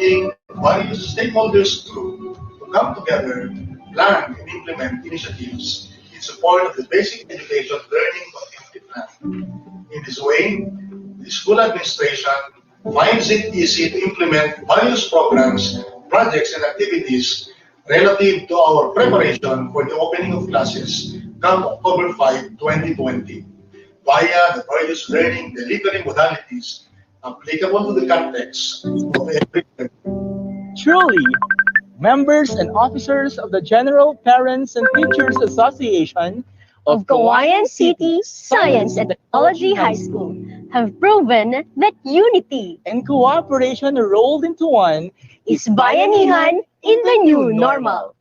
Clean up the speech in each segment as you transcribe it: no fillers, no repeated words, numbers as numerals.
Various stakeholders group to come together, plan, and implement initiatives in support of the basic education learning continuity plan. In this way, the school administration finds it easy to implement various programs, projects, and activities relative to our preparation for the opening of classes come October 5, 2020, via the various learning delivery modalities applicable to the context of every. Truly, members and officers of the General Parents and Teachers Association of Kawayan City Science and Technology High School have proven that unity and cooperation rolled into one is bayanihan in the new normal.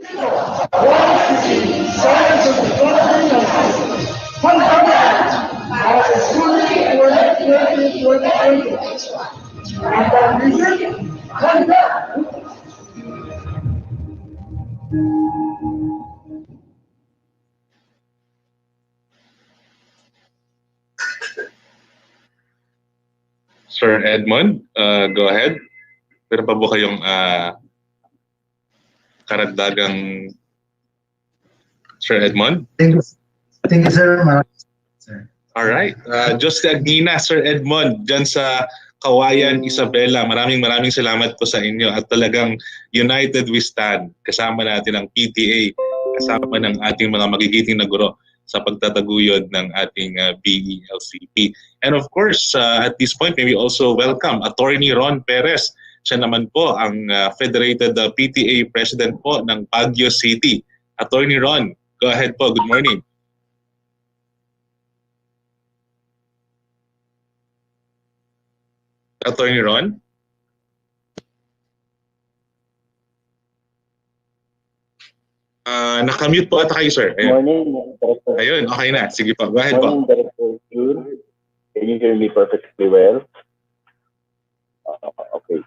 Science and Technology High School. Para sa Sulit 2020. Handang Isip, Handang! Sir Edmond, go ahead. Meron pa po kayong karagdagang Sir Edmond? Thank you, sir. Sir. All right. Just Agnina, Sir Edmond, dyan sa Kawayan, Isabela. Maraming salamat po sa inyo at talagang united we stand. Kasama natin ang PTA, kasama ng ating mga magigiting na guro sa pagtataguyod ng ating BELCP. And of course, at this point, may we also welcome Attorney Ron Perez. Siya naman po ang Federated PTA President po ng Baguio City. Attorney Ron, go ahead po. Good morning. Attorney Ron? Nakamute po ata kayo, sir. Good morning, Director. Ayun, okay na. Sige po. Go ahead Good morning, po. Director June. Can you hear me perfectly well? Okay.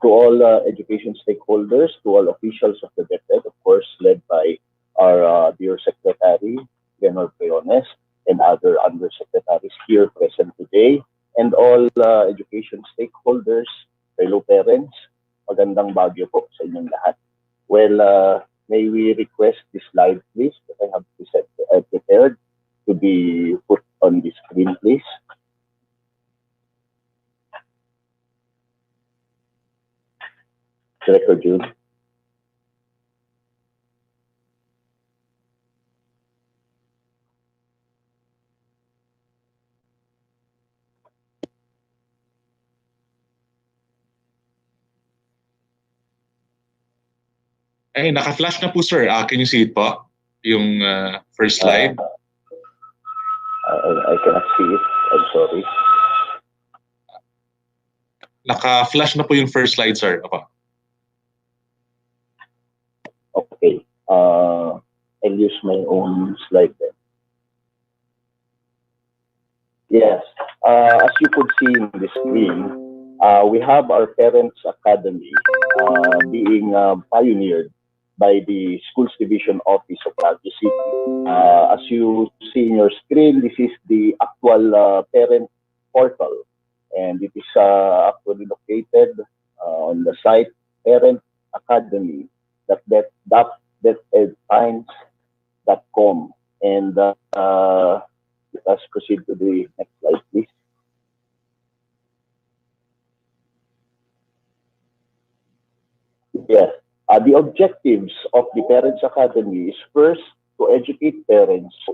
To all education stakeholders, to all officials of the DepEd, of course, led by our dear Secretary, General Peones, and other undersecretaries here present today, and all education stakeholders, fellow parents, magandang Baguio po sa inyong lahat. Well, may we request this slide, please, that I have prepared to be put on the screen, please. Director June. Eh, naka-flash na po, sir. Can you see it po? Yung first slide? I cannot see it. I'm sorry. Naka-flash na po yung first slide, sir. Opo. Okay. I'll use my own slide then. Yes. As you could see in the screen, we have our Parents Academy being pioneered by the Schools Division Office of Baguio City. As you see in your screen, this is the actual parent portal, and it is actually located on the site parentacademy.edtimes.com. And let us proceed to the next slide, please. Yes. The objectives of the Parents Academy is first to educate parents to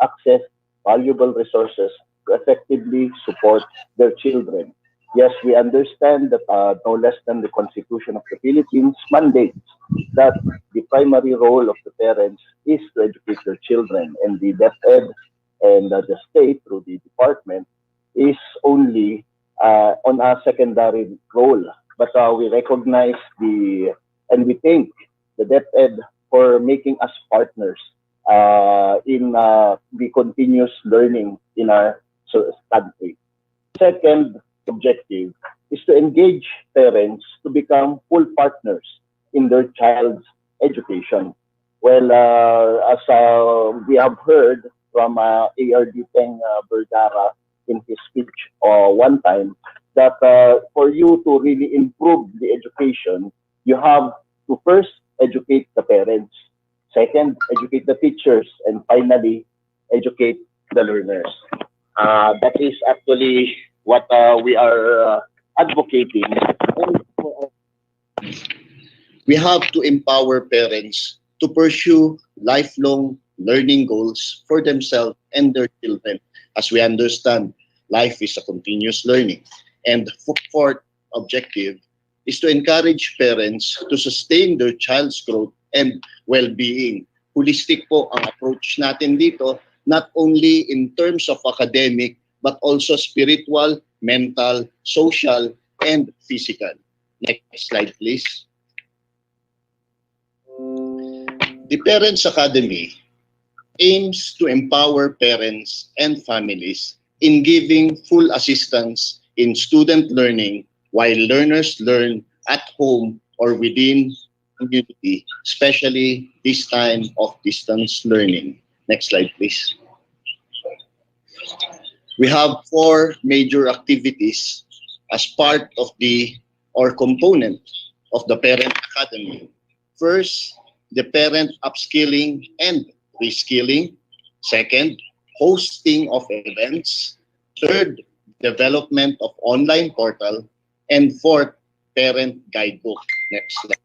access valuable resources to effectively support their children. Yes, we understand that no less than the Constitution of the Philippines mandates that the primary role of the parents is to educate their children, and the DepEd and the state through the department is only on a secondary role. But we recognize and we thank the DepEd for making us partners in the continuous learning in our country. Second objective is to engage parents to become full partners in their child's education. Well, as we have heard from ARD Teng Vergara, in his speech one time that for you to really improve the education, you have to first educate the parents, second, educate the teachers, and finally, educate the learners. That is actually what we are advocating. And we have to empower parents to pursue lifelong learning goals for themselves and their children. As we understand, life is a continuous learning. And fourth objective is to encourage parents to sustain their child's growth and well-being. Holistic po ang approach natin dito, not only in terms of academic, but also spiritual, mental, social, and physical. Next slide, please. The Parents Academy aims to empower parents and families in giving full assistance in student learning while learners learn at home or within community, especially this time of distance learning. Next slide, please. We have 4 major activities as part of the or component of the Parent Academy. First, the parent upskilling and reskilling. Second, hosting of events. Third, development of online portal. And fourth, parent guidebook. Next slide.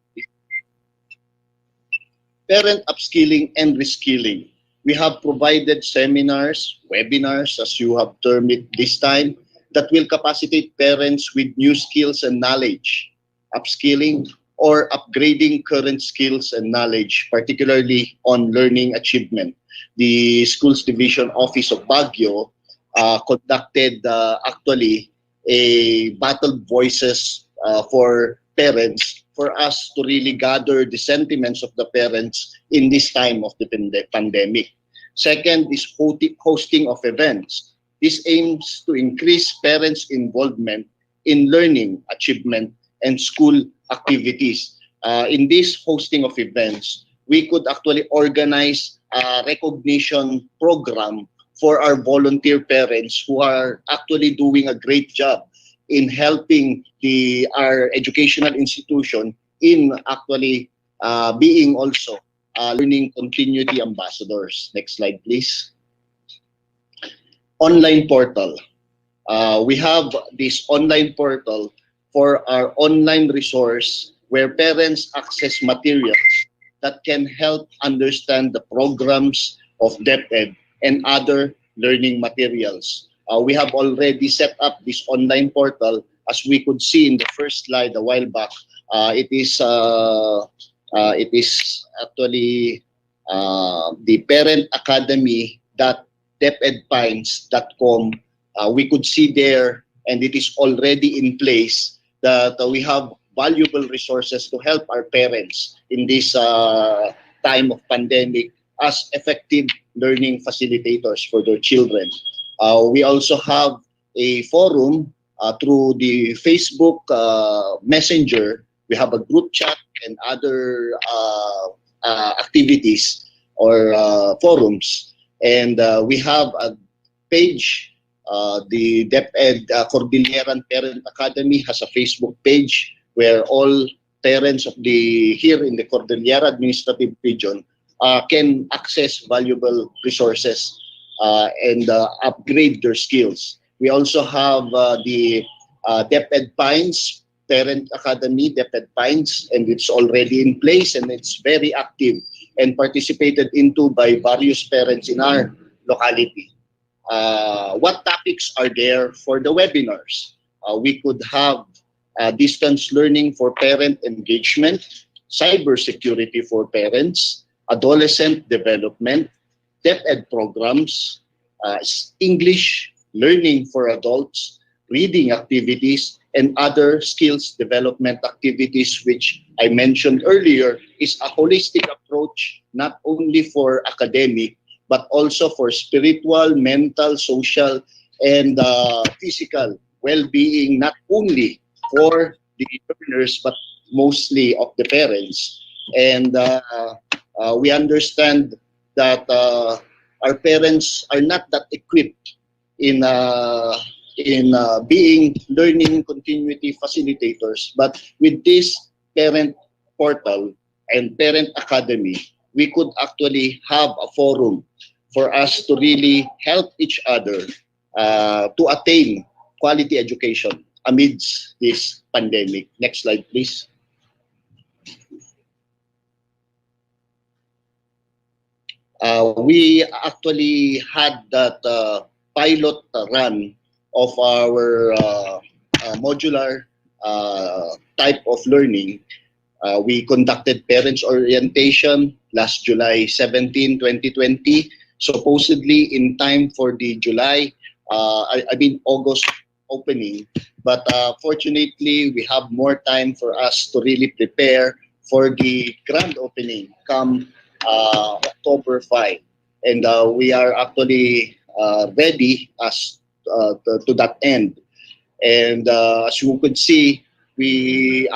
Parent upskilling and reskilling. We have provided seminars, webinars, as you have termed it this time, that will capacitate parents with new skills and knowledge. Upskilling or upgrading current skills and knowledge, particularly on learning achievement. The Schools Division Office of Baguio conducted actually a battle voices for parents for us to really gather the sentiments of the parents in this time of the pandemic. Second is hosting of events. This aims to increase parents' involvement in learning achievement and school activities. In this hosting of events, we could actually organize a recognition program for our volunteer parents who are actually doing a great job in helping our educational institution in actually being also learning continuity ambassadors. Next slide, please. Online portal. We have this online portal for our online resource where parents access materials that can help understand the programs of DepEd and other learning materials. We have already set up this online portal. As we could see in the first slide a while back, it is actually the parentacademy.depedpines.com. We could see there, and it is already in place, that we have valuable resources to help our parents in this time of pandemic as effective learning facilitators for their children. We also have a forum through the Facebook Messenger. We have a group chat and other activities or forums. And we have a page. The DepEd Cordilleran Parent Academy has a Facebook page where all parents of here in the Cordillera Administrative Region can access valuable resources and upgrade their skills. We also have the DepEd Pines Parent Academy, DepEd Pines, and it's already in place and it's very active and participated into by various parents in our locality. What topics are there for the webinars? We could have distance learning for parent engagement, cybersecurity for parents, adolescent development, DepEd programs, English learning for adults, reading activities, and other skills development activities, which I mentioned earlier, is a holistic approach not only for academic, but also for spiritual, mental, social, and physical well-being, not only for the learners, but mostly of the parents. And we understand that our parents are not that equipped being learning continuity facilitators. But with this parent portal and parent academy, we could actually have a forum for us to really help each other to attain quality education amidst this pandemic. Next slide, please. We actually had that pilot run of our modular type of learning. We conducted parents orientation last July 17, 2020, supposedly in time for the July, August opening. But fortunately, we have more time for us to really prepare for the grand opening come October 5. And we are actually ready as to that end. And as you could see, we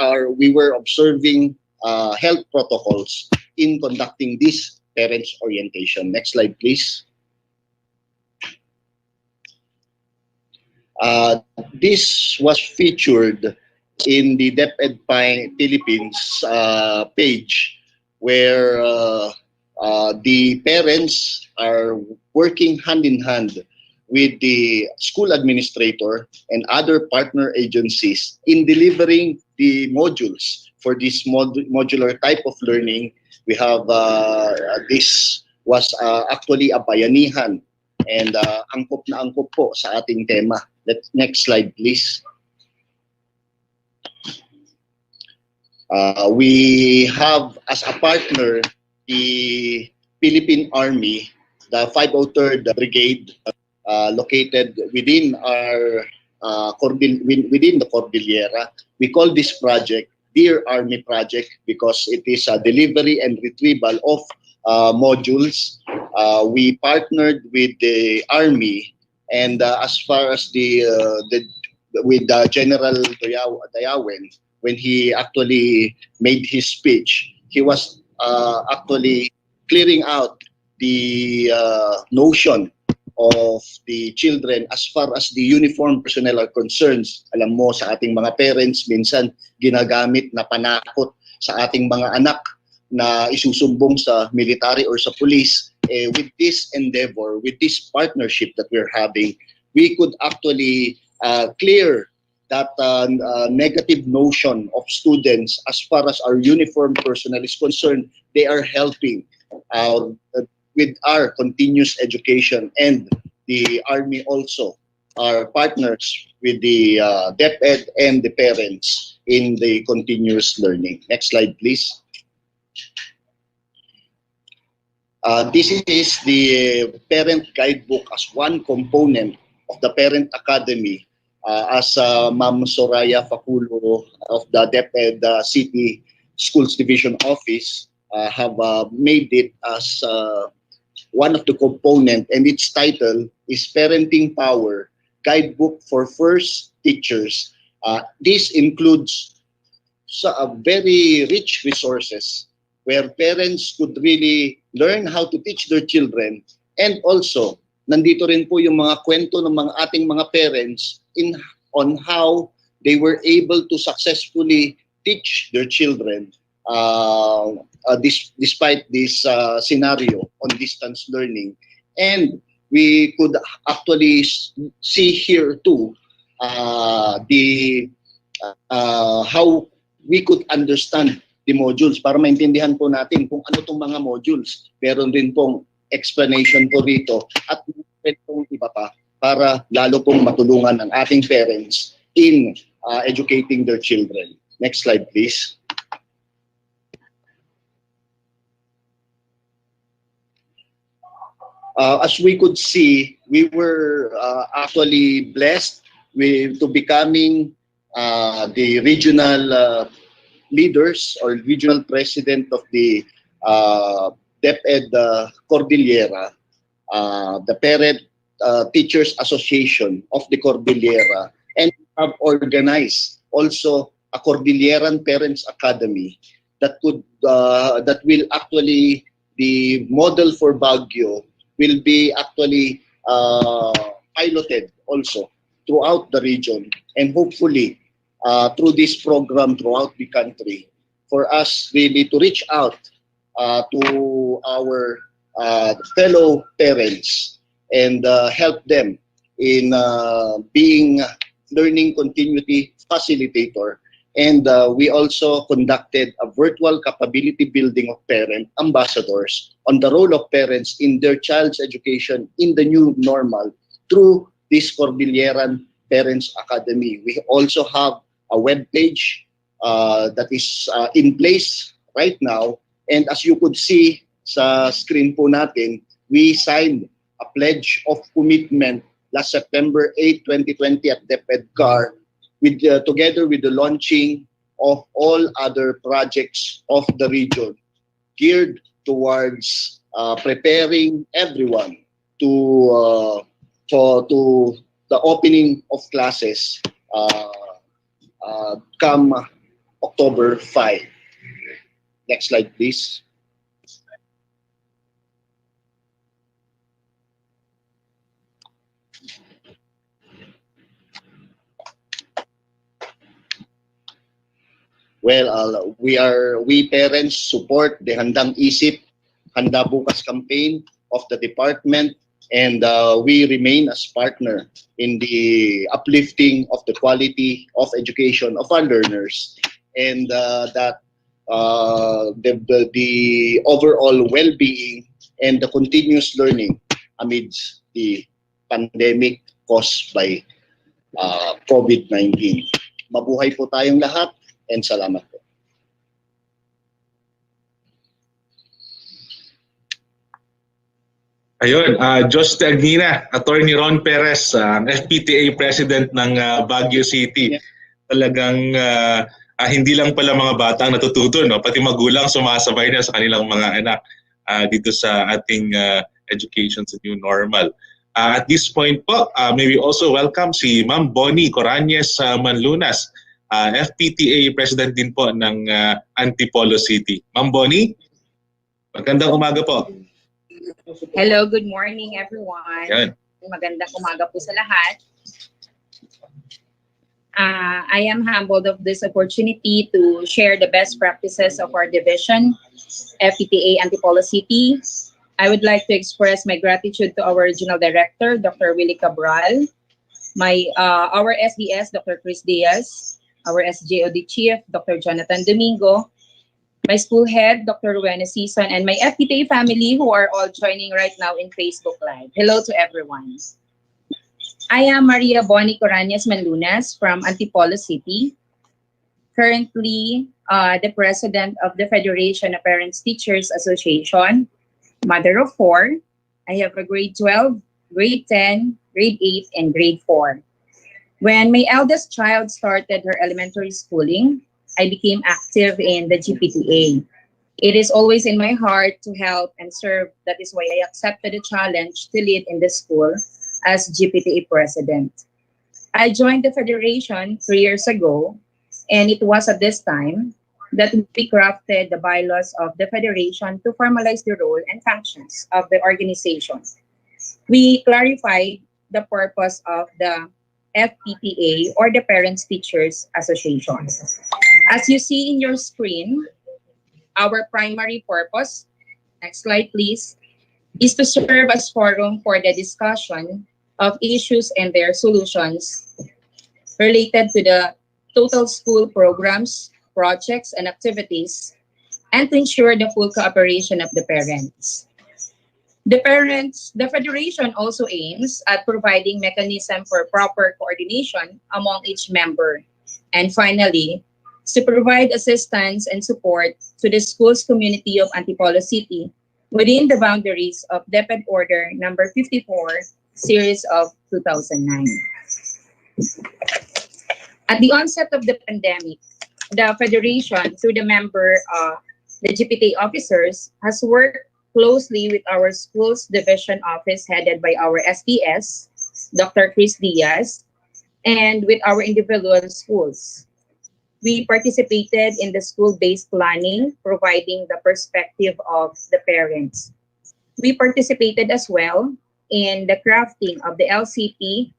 were observing health protocols in conducting this parents orientation. Next slide, please. This was featured in the DepEd Philippines page, where the parents are working hand in hand with the school administrator and other partner agencies in delivering the modules for this modular type of learning. We have this was actually a bayanihan, and angkop na angkop po sa ating tema. Next slide, please. We have as a partner the Philippine Army, the 503rd Brigade, located within our within the Cordillera. We call this project Dear Army Project because it is a delivery and retrieval of modules. We partnered with the Army, and as far as with General Dayawen, when he actually made his speech, he was actually clearing out the notion of the children as far as the uniformed personnel are concerned. Alam mo, sa ating mga parents, minsan ginagamit na panakot sa ating mga anak na isusumbong sa military or sa police. With this endeavor, with this partnership that we're having, we could actually clear that negative notion of students as far as our uniformed personnel is concerned. They are helping with our continuous education, and the Army also are partners with the DepEd and the parents in the continuous learning. Next slide, please. This is the parent guidebook as one component of the Parent Academy, as Ma'am Soraya Faculo of the DepEd City Schools Division Office have made it as one of the component, and its title is Parenting Power Guidebook for First Teachers. This includes very rich resources where parents could really learn how to teach their children, and also nandito rin po yung mga kwento ng mga ating mga parents on how they were able to successfully teach their children despite this scenario on distance learning. And we could actually see here too how we could understand the modules para maintindihan po natin kung ano itong mga modules. Meron din pong explanation po rito at pong iba pa para lalo pong matulungan ang ating parents in educating their children. Next slide, please. As we could see, we were actually blessed to becoming the regional leaders or regional president of the DepEd Cordillera, the Parent Teachers Association of the Cordillera, and have organized also a Cordilleran Parents Academy that will actually, the model for Baguio will be actually piloted also throughout the region, and hopefully through this program throughout the country, for us really to reach out to our fellow parents and help them in being learning continuity facilitator. And we also conducted a virtual capability building of parent ambassadors on the role of parents in their child's education in the new normal through this Cordilleran Parents Academy. We also have a web page that is in place right now. And as you could see sa screen po natin, we signed a pledge of commitment last September 8, 2020 at DepEdCar, with together with the launching of all other projects of the region geared towards preparing everyone to the opening of classes come October 5. Next slide, please. Well, we parents support the Handang Isip, Handa Bukas campaign of the department, and we remain as partner in the uplifting of the quality of education of our learners, and that the overall well-being and the continuous learning amidst the pandemic caused by COVID-19. Mabuhay po tayong lahat. And salamat po. Ayun, Josh Agnina, Attorney Ron Perez, ang FPTA President ng Baguio City. Talagang hindi lang pala mga bata ang natututo, no? Pati magulang sumasabay na sa kanilang mga anak dito sa ating education sa new normal. At this point po, may we also welcome si Ma'am Bonnie Coranyes Manlunas, FPTA President din po ng Antipolo City. Ma'am Bonnie, magandang umaga po. Hello, good morning everyone. Yan. Magandang umaga po sa lahat. I am humbled of this opportunity to share the best practices of our division, FPTA Antipolo City. I would like to express my gratitude to our Regional Director, Dr. Willie Cabral, our SDS, Dr. Chris Diaz, our SJOD Chief, Dr. Jonathan Domingo, my school head, Dr. Rowena Season, and my FPTA family who are all joining right now in Facebook Live. Hello to everyone. I am Maria Bonnie Coranyes Manlunas from Antipolo City, currently the president of the Federation of Parents Teachers Association, mother of 4. I have a grade 12, grade 10, grade 8, and grade 4. When my eldest child started her elementary schooling, I became active in the GPTA. It is always in my heart to help and serve. That is why I accepted the challenge to lead in the school as GPTA president. I joined the federation 3 years ago, and it was at this time that we crafted the bylaws of the federation to formalize the role and functions of the organization. We clarified the purpose of the FPTA, or the Parents Teachers Association. As you see in your screen, our primary purpose, next slide please, is to serve as forum for the discussion of issues and their solutions related to the total school programs, projects, and activities, and to ensure the full cooperation of the parents. The federation also aims at providing mechanism for proper coordination among each member. And finally, to provide assistance and support to the school's community of Antipolo City within the boundaries of DepEd Order number 54, series of 2009. At the onset of the pandemic, the federation, through the the GPTA officers, has worked closely with our school's division office headed by our SDS, Dr. Chris Diaz, and with our individual schools. We participated in the school-based planning, providing the perspective of the parents. We participated as well in the crafting of the LCP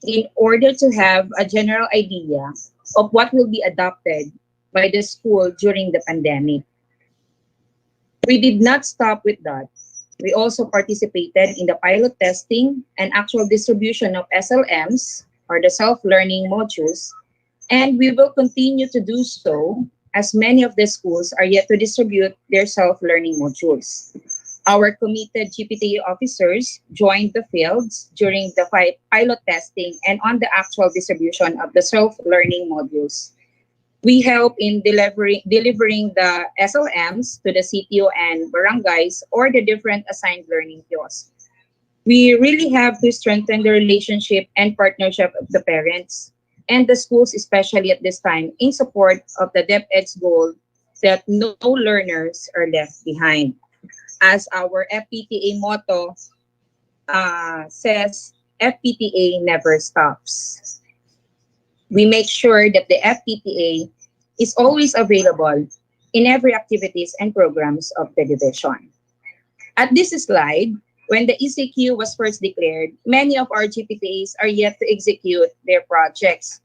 in order to have a general idea of what will be adopted by the school during the pandemic. We did not stop with that. We also participated in the pilot testing and actual distribution of SLMs, or the self-learning modules, and we will continue to do so as many of the schools are yet to distribute their self-learning modules. Our committed GPTA officers joined the fields during the pilot testing and on the actual distribution of the self-learning modules. We help in delivering the SLMs to the CTO and barangays or the different assigned learning kiosks. We really have to strengthen the relationship and partnership of the parents and the schools, especially at this time, in support of the DepEd's goal that no learners are left behind. As our FPTA motto says, FPTA never stops. We make sure that the FPTA is always available in every activities and programs of the division. At this slide, when the ECQ was first declared, many of our GPTAs are yet to execute their projects.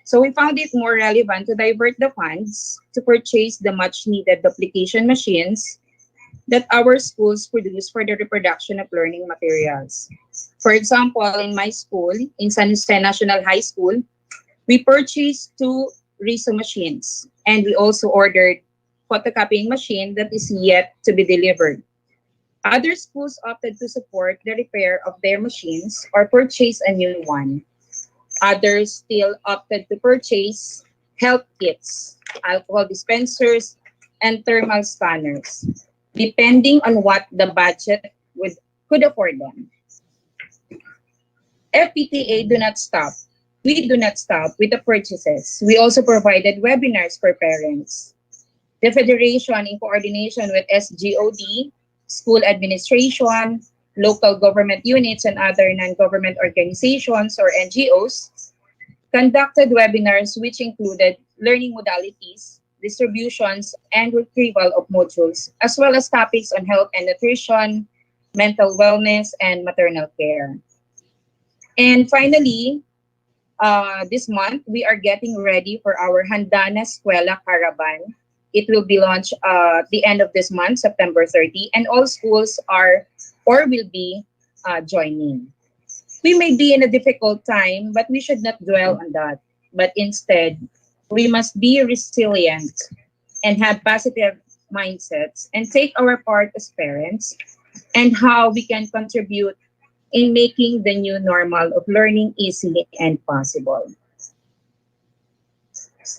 So we found it more relevant to divert the funds to purchase the much-needed duplication machines that our schools produce for the reproduction of learning materials. For example, in my school, in San Jose National High School, we purchased 2 Riso machines, and we also ordered photocopying machine that is yet to be delivered. Other schools opted to support the repair of their machines or purchase a new one. Others still opted to purchase health kits, alcohol dispensers, and thermal scanners, depending on what the budget could afford them. FPTA do not stop. We do not stop with the purchases. We also provided webinars for parents. The Federation, in coordination with SGOD, school administration, local government units, and other non-government organizations or NGOs, conducted webinars which included learning modalities, distributions, and retrieval of modules, as well as topics on health and nutrition, mental wellness, and maternal care. And finally, this month, we are getting ready for our Handang Eskwela Caravan. It will be launched at the end of this month, September 30, and all schools are or will be joining. We may be in a difficult time, but we should not dwell on that. But instead, we must be resilient and have positive mindsets and take our part as parents and how we can contribute in making the new normal of learning easy and possible.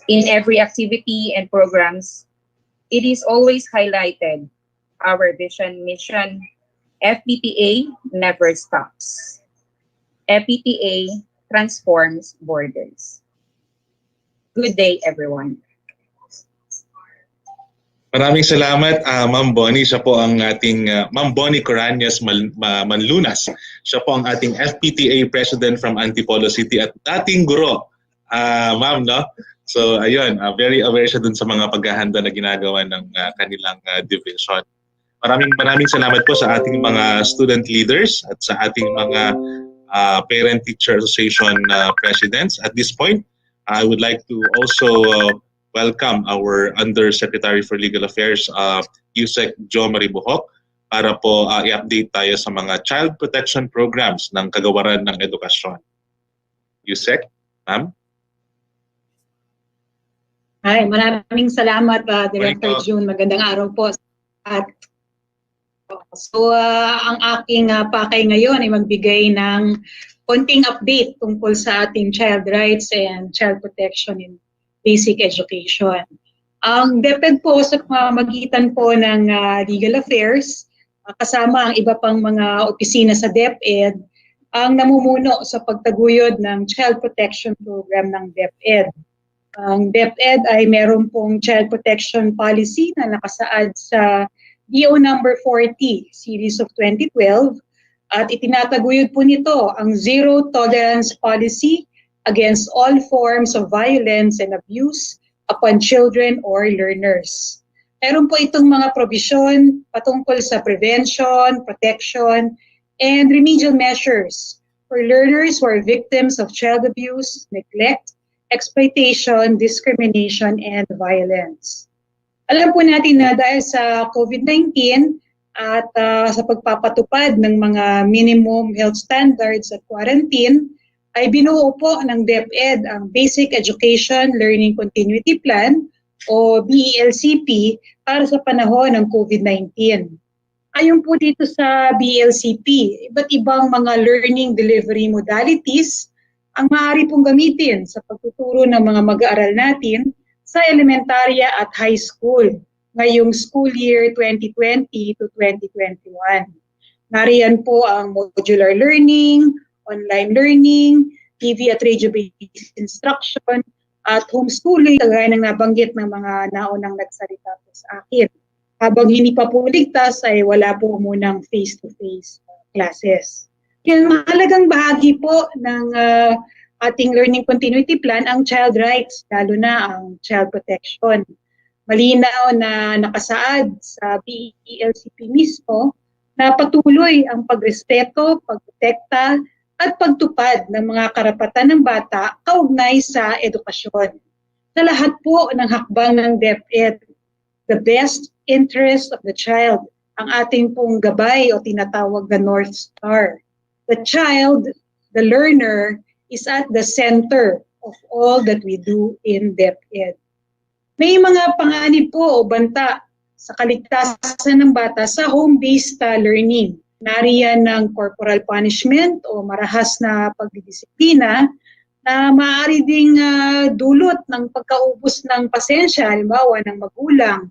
In every activity and programs, it is always highlighted our vision, mission. FPTA never stops. FPTA transforms borders. Good day, everyone. Maraming salamat, Ma'am Bonnie. Siya po ang ating Ma'am Bonnie Coranias Manlunas. Siya po ang ating FPTA President from Antipolo City at dating guro, Ma'am, no? So, ayun, very aware siya dun sa mga paghahanda na ginagawa ng kanilang division. Maraming salamat po sa ating mga student leaders at sa ating mga Parent-Teacher Association presidents. At this point, I would like to also welcome our Undersecretary for Legal Affairs, Yusek Jo Maribuhok, para po i-update tayo sa mga child protection programs ng Kagawaran ng Edukasyon. Yusek, ma'am? Hi, maraming salamat, Director June. Magandang araw po. At ang aking pakay ngayon ay magbigay ng konting update tungkol sa ating child rights and child protection in basic education. Ang DepEd po sa magitan po ng Legal Affairs, kasama ang iba pang mga opisina sa DepEd, ang namumuno sa pagtaguyod ng child protection program ng DepEd. Ang DepEd ay meron pong child protection policy na nakasaad sa DO number 40 series of 2012 at itinataguyod po nito ang zero tolerance policy against all forms of violence and abuse upon children or learners. Meron po itong mga probisyon patungkol sa prevention, protection, and remedial measures for learners who are victims of child abuse, neglect, exploitation, discrimination, and violence. Alam po natin na dahil sa COVID-19 at sa pagpapatupad ng mga minimum health standards at quarantine, ay binuo po ng DepEd ang Basic Education Learning Continuity Plan o BELCP para sa panahon ng COVID-19. Ayon po dito sa BELCP, iba't ibang mga learning delivery modalities ang maaari pong gamitin sa pagtuturo ng mga mag-aaral natin sa elementarya at high school ngayong school year 2020 to 2021. Nariyan po ang modular learning, online learning, TV at radio-based instruction, at homeschooling, kagaya ng nabanggit ng mga naunang nagsalita po sa akin. Habang hindi pa po ligtas ay wala po munang face-to-face classes. Yung mahalagang bahagi po ng ating learning continuity plan ang child rights, lalo na ang child protection. Malinaw na nakasaad sa BELCP mismo na patuloy ang pagrespeto, pagprotekta, at pagtupad ng mga karapatan ng bata kaugnay sa edukasyon. Sa lahat po ng hakbang ng DepEd, the best interest of the child, ang ating pong gabay o tinatawag na North Star. The child, the learner, is at the center of all that we do in DepEd. May mga panganib po o banta sa kaligtasan ng bata sa home-based learning. Nariyan ng corporal punishment o marahas na pagdidisiplina na maaari ding dulot ng pagkaubos ng pasensya, halimbawa ng magulang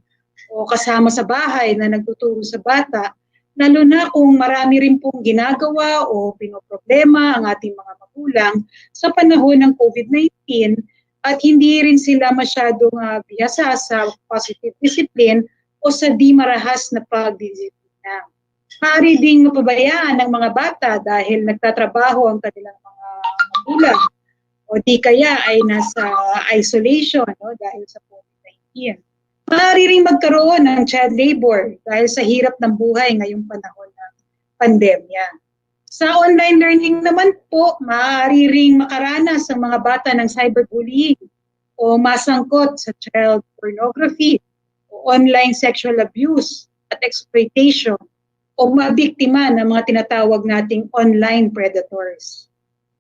o kasama sa bahay na nagtuturo sa bata, lalo na kung marami rin pong ginagawa o pinoproblema ang ating mga magulang sa panahon ng COVID-19 at hindi rin sila masyadong bihasa sa positive discipline o sa di marahas na pagdidisiplina. Maaari ding mapabayaan ng mga bata dahil nagtatrabaho ang kanilang mga magulang o di kaya ay nasa isolation dahil sa COVID-19. Maaari ring magkaroon ng child labor dahil sa hirap ng buhay ngayong panahon ng pandemya. Sa online learning naman po, maaari ring makaranas ang mga bata ng cyberbullying o masangkot sa child pornography o online sexual abuse at exploitation o mabiktima ng mga tinatawag nating online predators.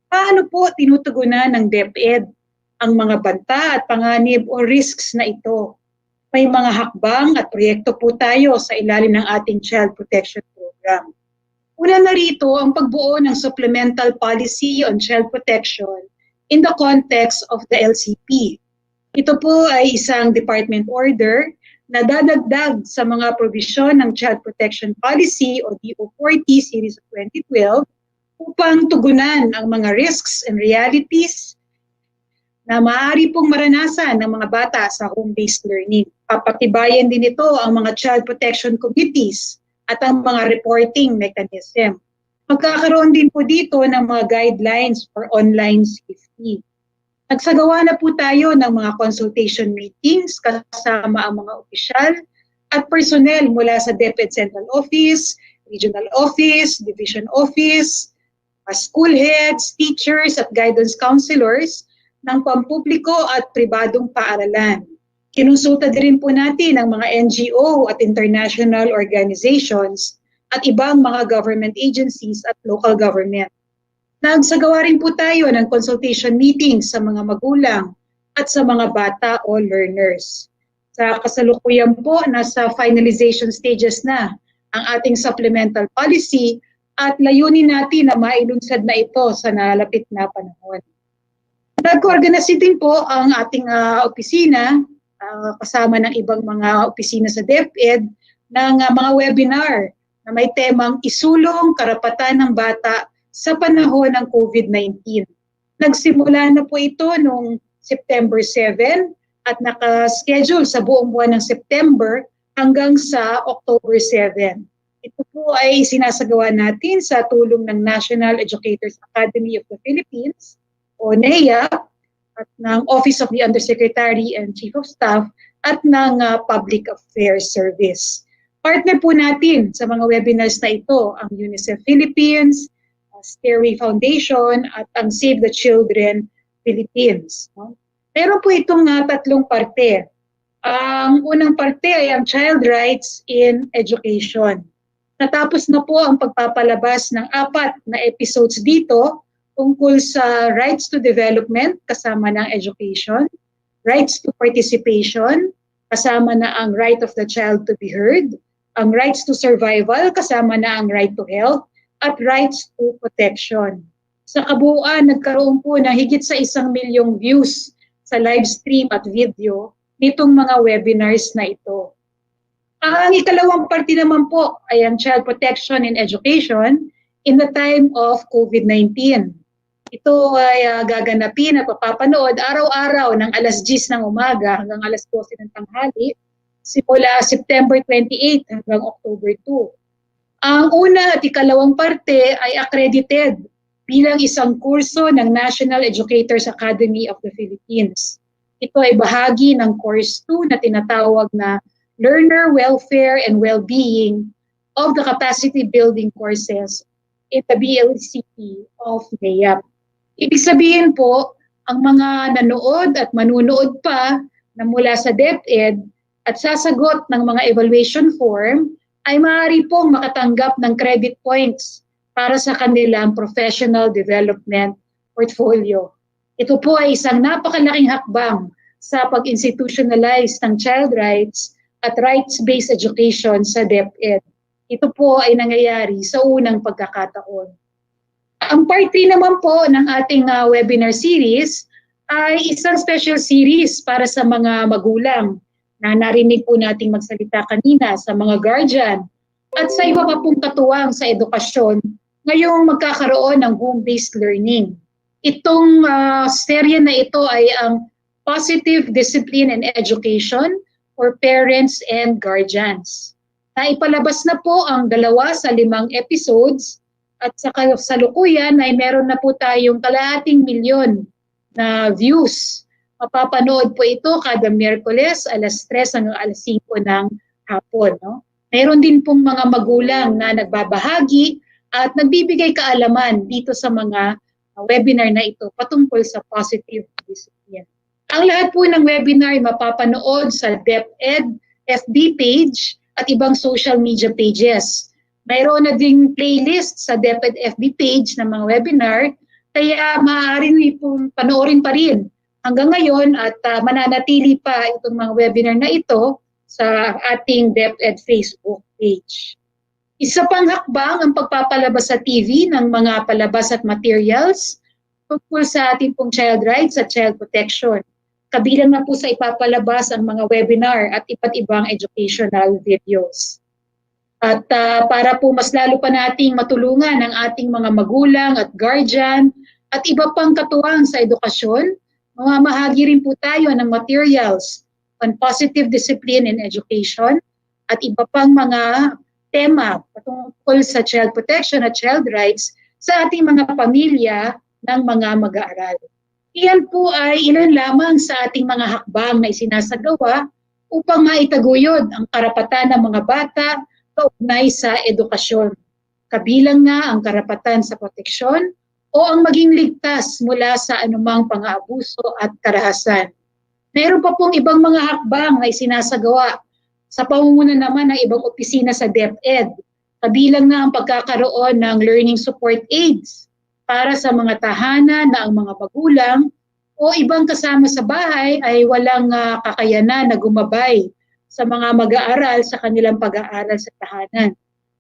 Paano po tinutugunan ng DepEd ang mga banta at panganib o risks na ito? May mga hakbang at proyekto po tayo sa ilalim ng ating Child Protection Program. Una na rito ang pagbuo ng Supplemental Policy on Child Protection in the context of the LCP. Ito po ay isang department order na dadagdag sa mga probisyon ng Child Protection Policy o DO40 Series of 2012 upang tugunan ang mga risks and realities na maaari pong maranasan ng mga bata sa home-based learning. Papatibayan din ito ang mga child protection committees at ang mga reporting mechanism. Magkakaroon din po dito ng mga guidelines for online safety. Nagsagawa na po tayo ng mga consultation meetings kasama ang mga opisyal at personnel mula sa DepEd Central Office, Regional Office, Division Office, school heads, teachers at guidance counselors ng pampubliko at pribadong paaralan. Kinonsulta din po natin ang mga NGO at international organizations at ibang mga government agencies at local government. Nagsagawa rin po tayo ng consultation meetings sa mga magulang at sa mga bata o learners. Sa kasalukuyan po, nasa finalization stages na ang ating supplemental policy at layunin natin na mailunsad na ito sa nalalapit na panahon. Nag-organize din po ang ating opisina kasama ng ibang mga opisina sa DepEd ng mga webinar na may temang isulong karapatan ng bata sa panahon ng COVID-19. Nagsimula na po ito noong September 7 at naka-schedule sa buong buwan ng September hanggang sa October 7. Ito po ay sinasagawa natin sa tulong ng National Educators Academy of the Philippines o NEA at ng Office of the Undersecretary and Chief of Staff at ng Public Affairs Service. Partner po natin sa mga webinars na ito ang UNICEF Philippines, Stairway Foundation at ang Save the Children Philippines. No? Meron po itong tatlong parte. Ang unang parte ay ang child rights in education. Natapos na po ang pagpapalabas ng 4 na episodes dito tungkol sa rights to development kasama ng education, rights to participation kasama na ang right of the child to be heard, ang rights to survival kasama na ang right to health, at rights to protection. Sa kabuuan, nagkaroon po ng higit sa 1 milyong views sa live stream at video nitong mga webinars na ito. Ang ikalawang parte naman po ay ang child protection in education in the time of COVID-19. Ito ay gaganapin at papapanood araw-araw ng alas 10 ng umaga hanggang alas 12 ng tanghali simula September 28 hanggang October 2. Ang una at ikalawang parte ay accredited bilang isang kurso ng National Educators Academy of the Philippines. Ito ay bahagi ng course 2 na tinatawag na Learner Welfare and Well-being of the Capacity Building Courses in the BLCP of NAYAP. Ibig sabihin po, ang mga nanood at manunood pa na mula sa DepEd at sasagot ng mga evaluation form ay maaari pong makatanggap ng credit points para sa kanilang professional development portfolio. Ito po ay isang napakalaking hakbang sa pag-institutionalize ng child rights at rights-based education sa DepEd. Ito po ay nangyayari sa unang pagkakataon. Ang part 3 naman po ng ating webinar series ay isang special series para sa mga magulang na narinig po nating magsalita kanina sa mga guardian at sa iba pa pong katuwang sa edukasyon ngayong magkakaroon ng home-based learning. Itong serye na ito ay ang Positive Discipline and Education for Parents and Guardians. Naipalabas na po ang 2 sa 5 episodes at sa kasalukuyan ay meron na po tayong 1 milyon na views. Mapapanood po ito kada Miyerkules alas 3 hanggang alas 5 ng hapon. No? Meron din pong mga magulang na nagbabahagi at nagbibigay kaalaman dito sa mga webinar na ito patungkol sa positive discipline. Ang lahat po ng webinar ay mapapanood sa DepEd FB page at ibang social media pages. Mayroon na ding playlist sa DepEd FB page ng mga webinar, kaya maaari pong panoorin pa rin hanggang ngayon at mananatili pa itong mga webinar na ito sa ating DepEd Facebook page. Isa pang hakbang ang pagpapalabas sa TV ng mga palabas at materials tungkol sa ating pong child rights at child protection. Kabilang na po sa ipapalabas ang mga webinar at iba't ibang educational videos. At para po mas lalo pa nating matulungan ang ating mga magulang at guardian at iba pang katuwang sa edukasyon, mamahagi rin po tayo ng materials on positive discipline in education at iba pang mga tema patungkol sa child protection at child rights sa ating mga pamilya ng mga mag-aaral. Iyan po ay ilan lamang sa ating mga hakbang na isinasagawa upang maitaguyod ang karapatan ng mga bata kaugnay sa edukasyon. Kabilang na ang karapatan sa proteksyon o ang maging ligtas mula sa anumang pang-aabuso at karahasan. Meron pa pong ibang mga hakbang na isinasagawa sa pamumuno naman ng ibang opisina sa DepEd. Kabilang na ang pagkakaroon ng learning support aids para sa mga tahanan na ang mga magulang o ibang kasama sa bahay ay walang kakayanan na gumabay sa mga mag-aaral sa kanilang pag-aaral sa tahanan.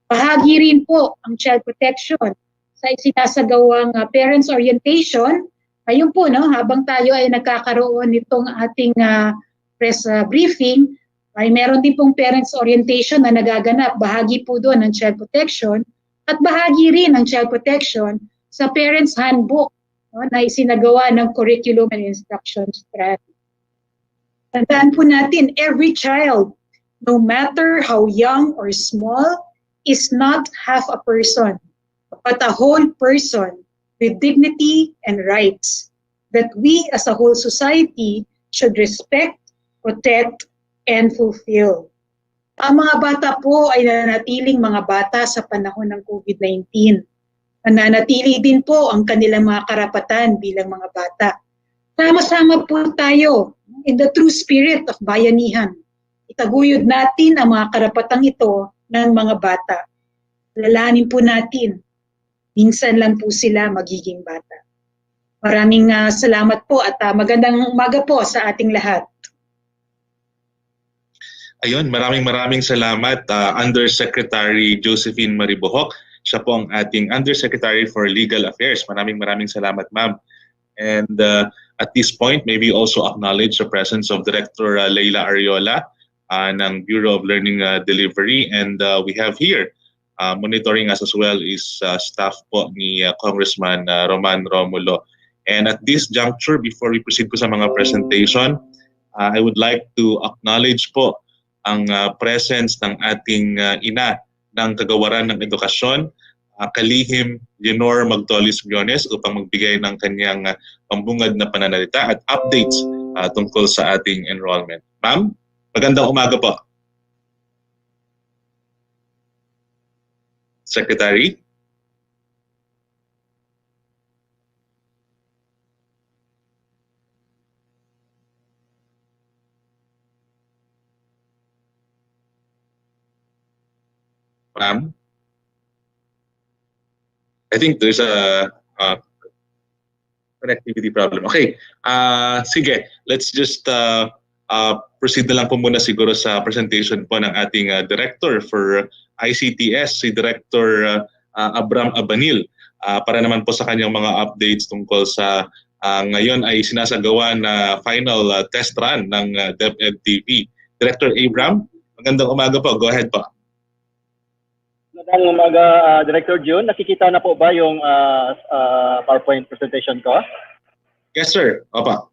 Bahagi rin po ang child protection sa isinasagawang parents orientation. Ayun po, no, habang tayo ay nagkakaroon nitong ating press briefing, ay meron din pong parents orientation na nagaganap. Bahagi po doon ng child protection at bahagi rin ng child protection sa Parents Handbook, no, na isinagawa ng Curriculum and Instruction Strategy. Tandaan po natin, every child, no matter how young or small, is not half a person, but a whole person with dignity and rights that we as a whole society should respect, protect, and fulfill. Ang mga bata po ay nananatiling mga bata sa panahon ng COVID-19. Nananatili din po ang kanilang mga karapatan bilang mga bata. Sama-sama po tayo in the true spirit of bayanihan. Itaguyod natin ang mga karapatang ito ng mga bata. Lalanin po natin, minsan lang po sila magiging bata. Maraming salamat po at magandang umaga po sa ating lahat. Ayun, maraming salamat Undersecretary Josephine Maribohok. Siya po ang ating Undersecretary for Legal Affairs. Maraming salamat, ma'am. And at this point, maybe also acknowledge the presence of Director Leila Ariola ng Bureau of Learning Delivery. And we have here, monitoring us as well is staff po ni Congressman Roman Romulo. And at this juncture, before we proceed po sa mga presentation, I would like to acknowledge po ang presence ng ating ina ng kagawaran ng edukasyon, Kalihim Leonor Magtolis Briones, upang magbigay ng kanyang pambungad na pananalita at updates tungkol sa ating enrollment. Ma'am, magandang umaga po. Secretary? Ma'am? I think there's a connectivity problem. Okay, sige, let's just proceed na lang po muna siguro sa presentation po ng ating Director for ICTS, si Director Abram Abanil, para naman po sa kanyang mga updates tungkol sa ngayon ay sinasagawa na final test run ng DepEd TV. Director Abram, magandang umaga po. Go ahead po. Magandang umaga, Director June. Nakikita na po ba yung PowerPoint presentation ko? Yes, sir. Opa.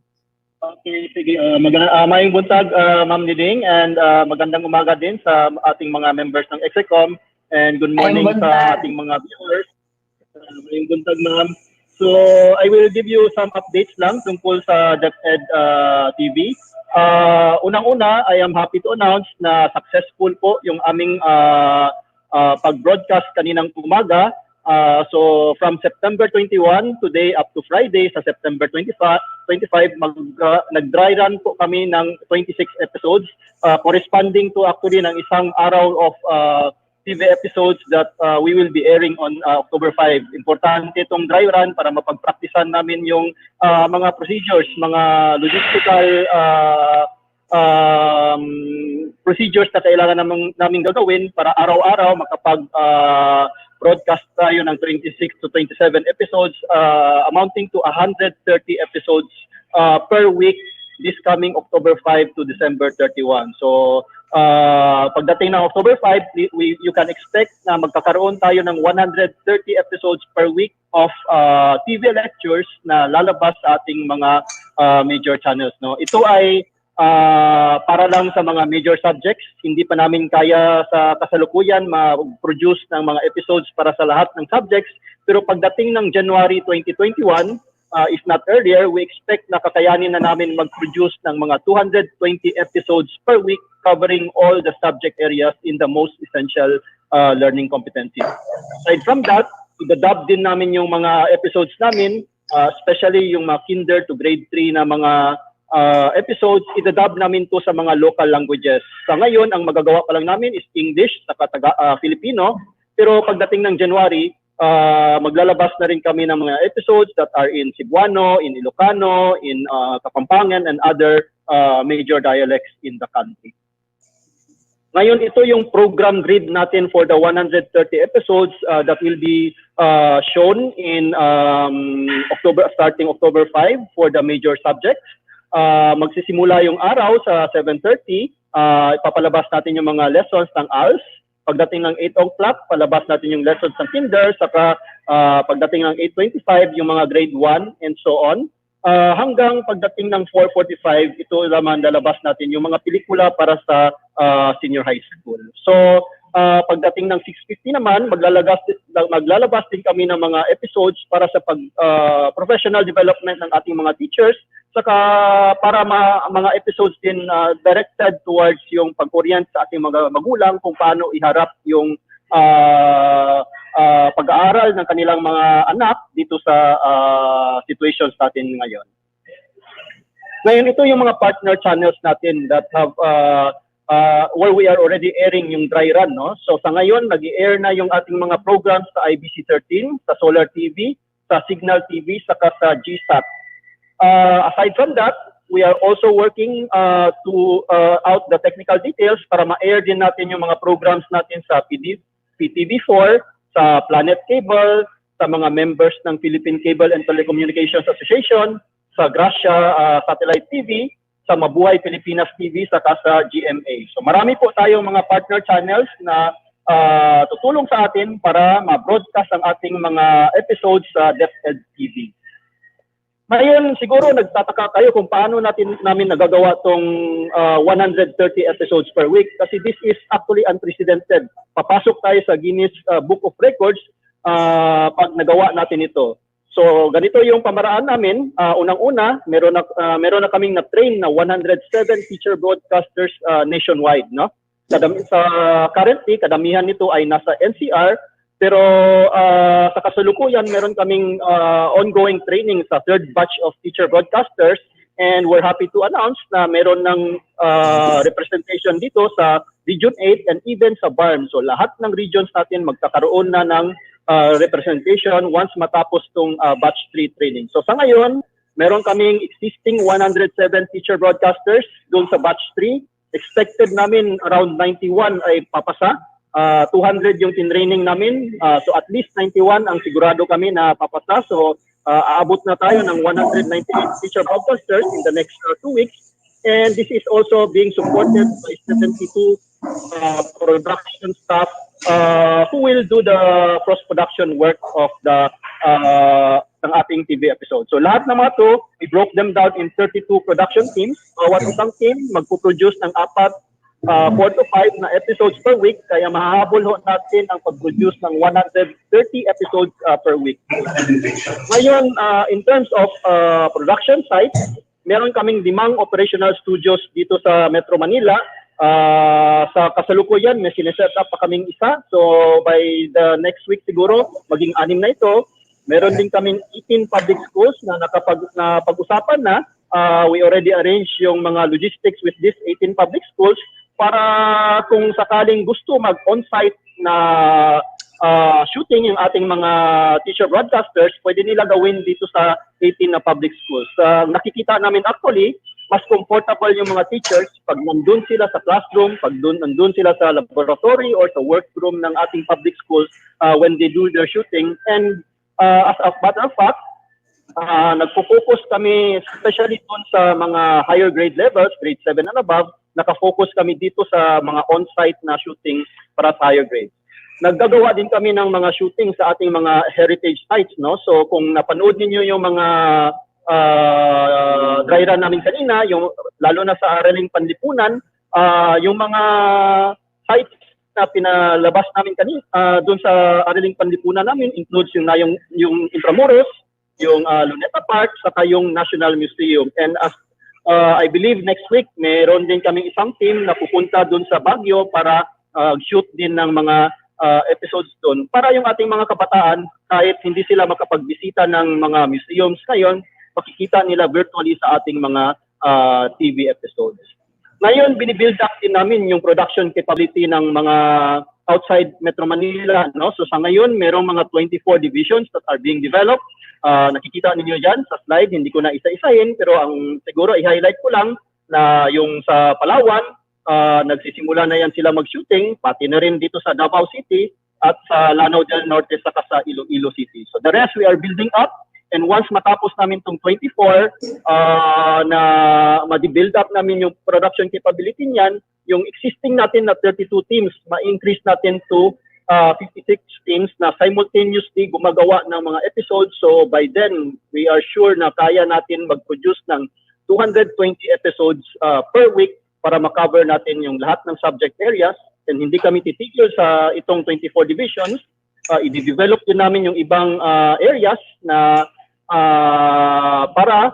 Okay, sige. Mayong buntag, Ma'am Niding, and magandang umaga din sa ating mga members ng Execom, and good morning sa ating mga viewers. Mayong buntag, ma'am. So, I will give you some updates lang tungkol sa DepEd TV. Unang-una, I am happy to announce na successful po yung aming pag-broadcast kaninang umaga. So from September 21 today up to Friday sa September 25 nag-dry run po kami ng 26 episodes corresponding to actually ng isang araw of TV episodes that we will be airing on October 5. Importante itong dry run para mapag-practicean namin yung mga procedures, mga logistical procedures na kailangan namin gagawin para araw-araw makapag-broadcast tayo ng 26 to 27 episodes amounting to 130 episodes per week this coming October 5 to December 31. So pagdating ng October 5, you can expect na magkakaroon tayo ng 130 episodes per week of TV lectures na lalabas sa ating mga major channels. No? Ito ay para lang sa mga major subjects. Hindi pa namin kaya sa kasalukuyan ma-produce ng mga episodes para sa lahat ng subjects. Pero pagdating ng January 2021, if not earlier, we expect na kakayanin na namin mag-produce ng mga 220 episodes per week covering all the subject areas in the most essential learning competencies. Aside from that, i-dub din namin yung mga episodes namin, especially yung mga kinder to grade 3 na mga episodes, i-dub namin to sa mga local languages. Sa ngayon, ang magagawa pa lang namin is English sa Filipino. Pero pagdating ng January, maglalabas na rin kami ng mga episodes that are in Cebuano, in Ilocano, in Kapampangan, and other major dialects in the country. Ngayon, ito yung program grid natin for the 130 episodes that will be shown in starting October 5 for the major subjects. Magsisimula yung araw sa 7:30, ipapalabas natin yung mga lessons ng ALS. Pagdating ng 8 o'clock, palabas natin yung lessons ng kinder. Saka pagdating ng 8:25, yung mga grade 1 and so on. Hanggang pagdating ng 4:45, ito naman lalabas natin yung mga pelikula para sa senior high school. So, pagdating ng 6:50 naman, maglalabas din kami ng mga episodes para sa professional development ng ating mga teachers, saka para mga episodes din directed towards yung pag-orient sa ating mga magulang kung paano iharap yung pag-aaral ng kanilang mga anak dito sa situations natin ngayon. Ngayon, ito yung mga partner channels natin that have where we are already airing yung dry run, no? So sa ngayon, nag-i-air na yung ating mga programs sa IBC 13, sa Solar TV, sa Signal TV, saka sa GSAT. Aside from that, we are also working to out the technical details para ma-air din natin yung mga programs natin sa PTV4, sa Planet Cable, sa mga members ng Philippine Cable and Telecommunications Association, sa Gracia Satellite TV, sa Mabuhay Pilipinas TV, saka sa GMA. So marami po tayong mga partner channels na tutulong sa atin para ma-broadcast ang ating mga episodes sa DepEd TV. Ngayon, siguro nagtataka kayo kung paano namin nagagawa tong 130 episodes per week kasi this is actually unprecedented. Papasok tayo sa Guinness Book of Records pag nagawa natin ito. So ganito yung pamaraan namin. Unang-una, meron na kaming na-train na 107 teacher broadcasters nationwide, no? Currently, kadamihan nito ay nasa NCR, pero sa kasalukuyan meron kaming ongoing training sa third batch of teacher broadcasters, and we're happy to announce na meron ng representation dito sa Region 8 and even sa BARM. So lahat ng regions natin magkakaroon na ng representation once matapos tong batch 3 training. So sa ngayon, meron kaming existing 107 teacher broadcasters doon sa batch 3. Expected namin around 91 ay papasa. 200 yung tinraining namin. So at least 91 ang sigurado kami na papasa. So aabot na tayo ng 198 teacher broadcasters in the next 2 weeks. And this is also being supported by 72 production staff who will do the post-production work of ng ating TV episode. So lahat ng mga to, we broke them down in 32 production teams. Bawat isang team magpo-produce ng 4 to 5 na episodes per week, kaya mahahabol ho natin ang pag-produce ng 130 episodes per week. Ngayon, in terms of production site, meron kaming 5 operational studios dito sa Metro Manila. Sa kasalukuyan, may sineset up pa kaming isa. So by the next week siguro, maging 6 na ito. Meron din kaming 18 public schools na napag-usapan na. We already arranged yung mga logistics with these 18 public schools para kung sakaling gusto mag-on-site na shooting yung ating mga teacher broadcasters, pwede nila gawin dito sa 18 na public schools. Nakikita namin actually, mas comfortable yung mga teachers pag nandun sila sa classroom, pag nandun sila sa laboratory or sa workroom ng ating public schools when they do their shooting. And as a matter of fact, nagpo-focus kami especially dun sa mga higher grade levels, grade 7 and above, nakafocus kami dito sa mga on-site na shooting para sa higher grade. Naggagawa din kami ng mga shooting sa ating mga heritage sites, no? So kung napanood niyo yung mga dry run namin kanina, yung lalo na sa Araling Panlipunan, yung mga sites na pinalabas namin kanina doon sa Araling Panlipunan namin includes yung Intramuros, yung Luneta Park, saka yung National Museum. And as I believe next week, meron din kaming isang team na pupunta doon sa Baguio para shoot din ng mga episodes doon. Para yung ating mga kabataan, kahit hindi sila makapagbisita ng mga museums ngayon, makikita nila virtually sa ating mga TV episodes. Ngayon, binibuild up din namin yung production capability ng mga outside Metro Manila. No? So sa ngayon, merong mga 24 divisions that are being developed. Nakikita ninyo dyan sa slide, hindi ko na isa-isahin, pero ang siguro i-highlight ko lang na yung sa Palawan, nagsisimula na yan sila mag-shooting, pati na rin dito sa Davao City at sa Lanao del Norte saka sa Iloilo City. So the rest we are building up, and once matapos namin itong 24 na ma-build up namin yung production capability niyan, yung existing natin na 32 teams, ma-increase natin to 56 teams na simultaneously gumagawa ng mga episodes. So by then, we are sure na kaya natin mag-produce ng 220 episodes per week para makover natin yung lahat ng subject areas. and hindi kami titigil sa itong 24 divisions. I-develop din namin yung ibang areas na para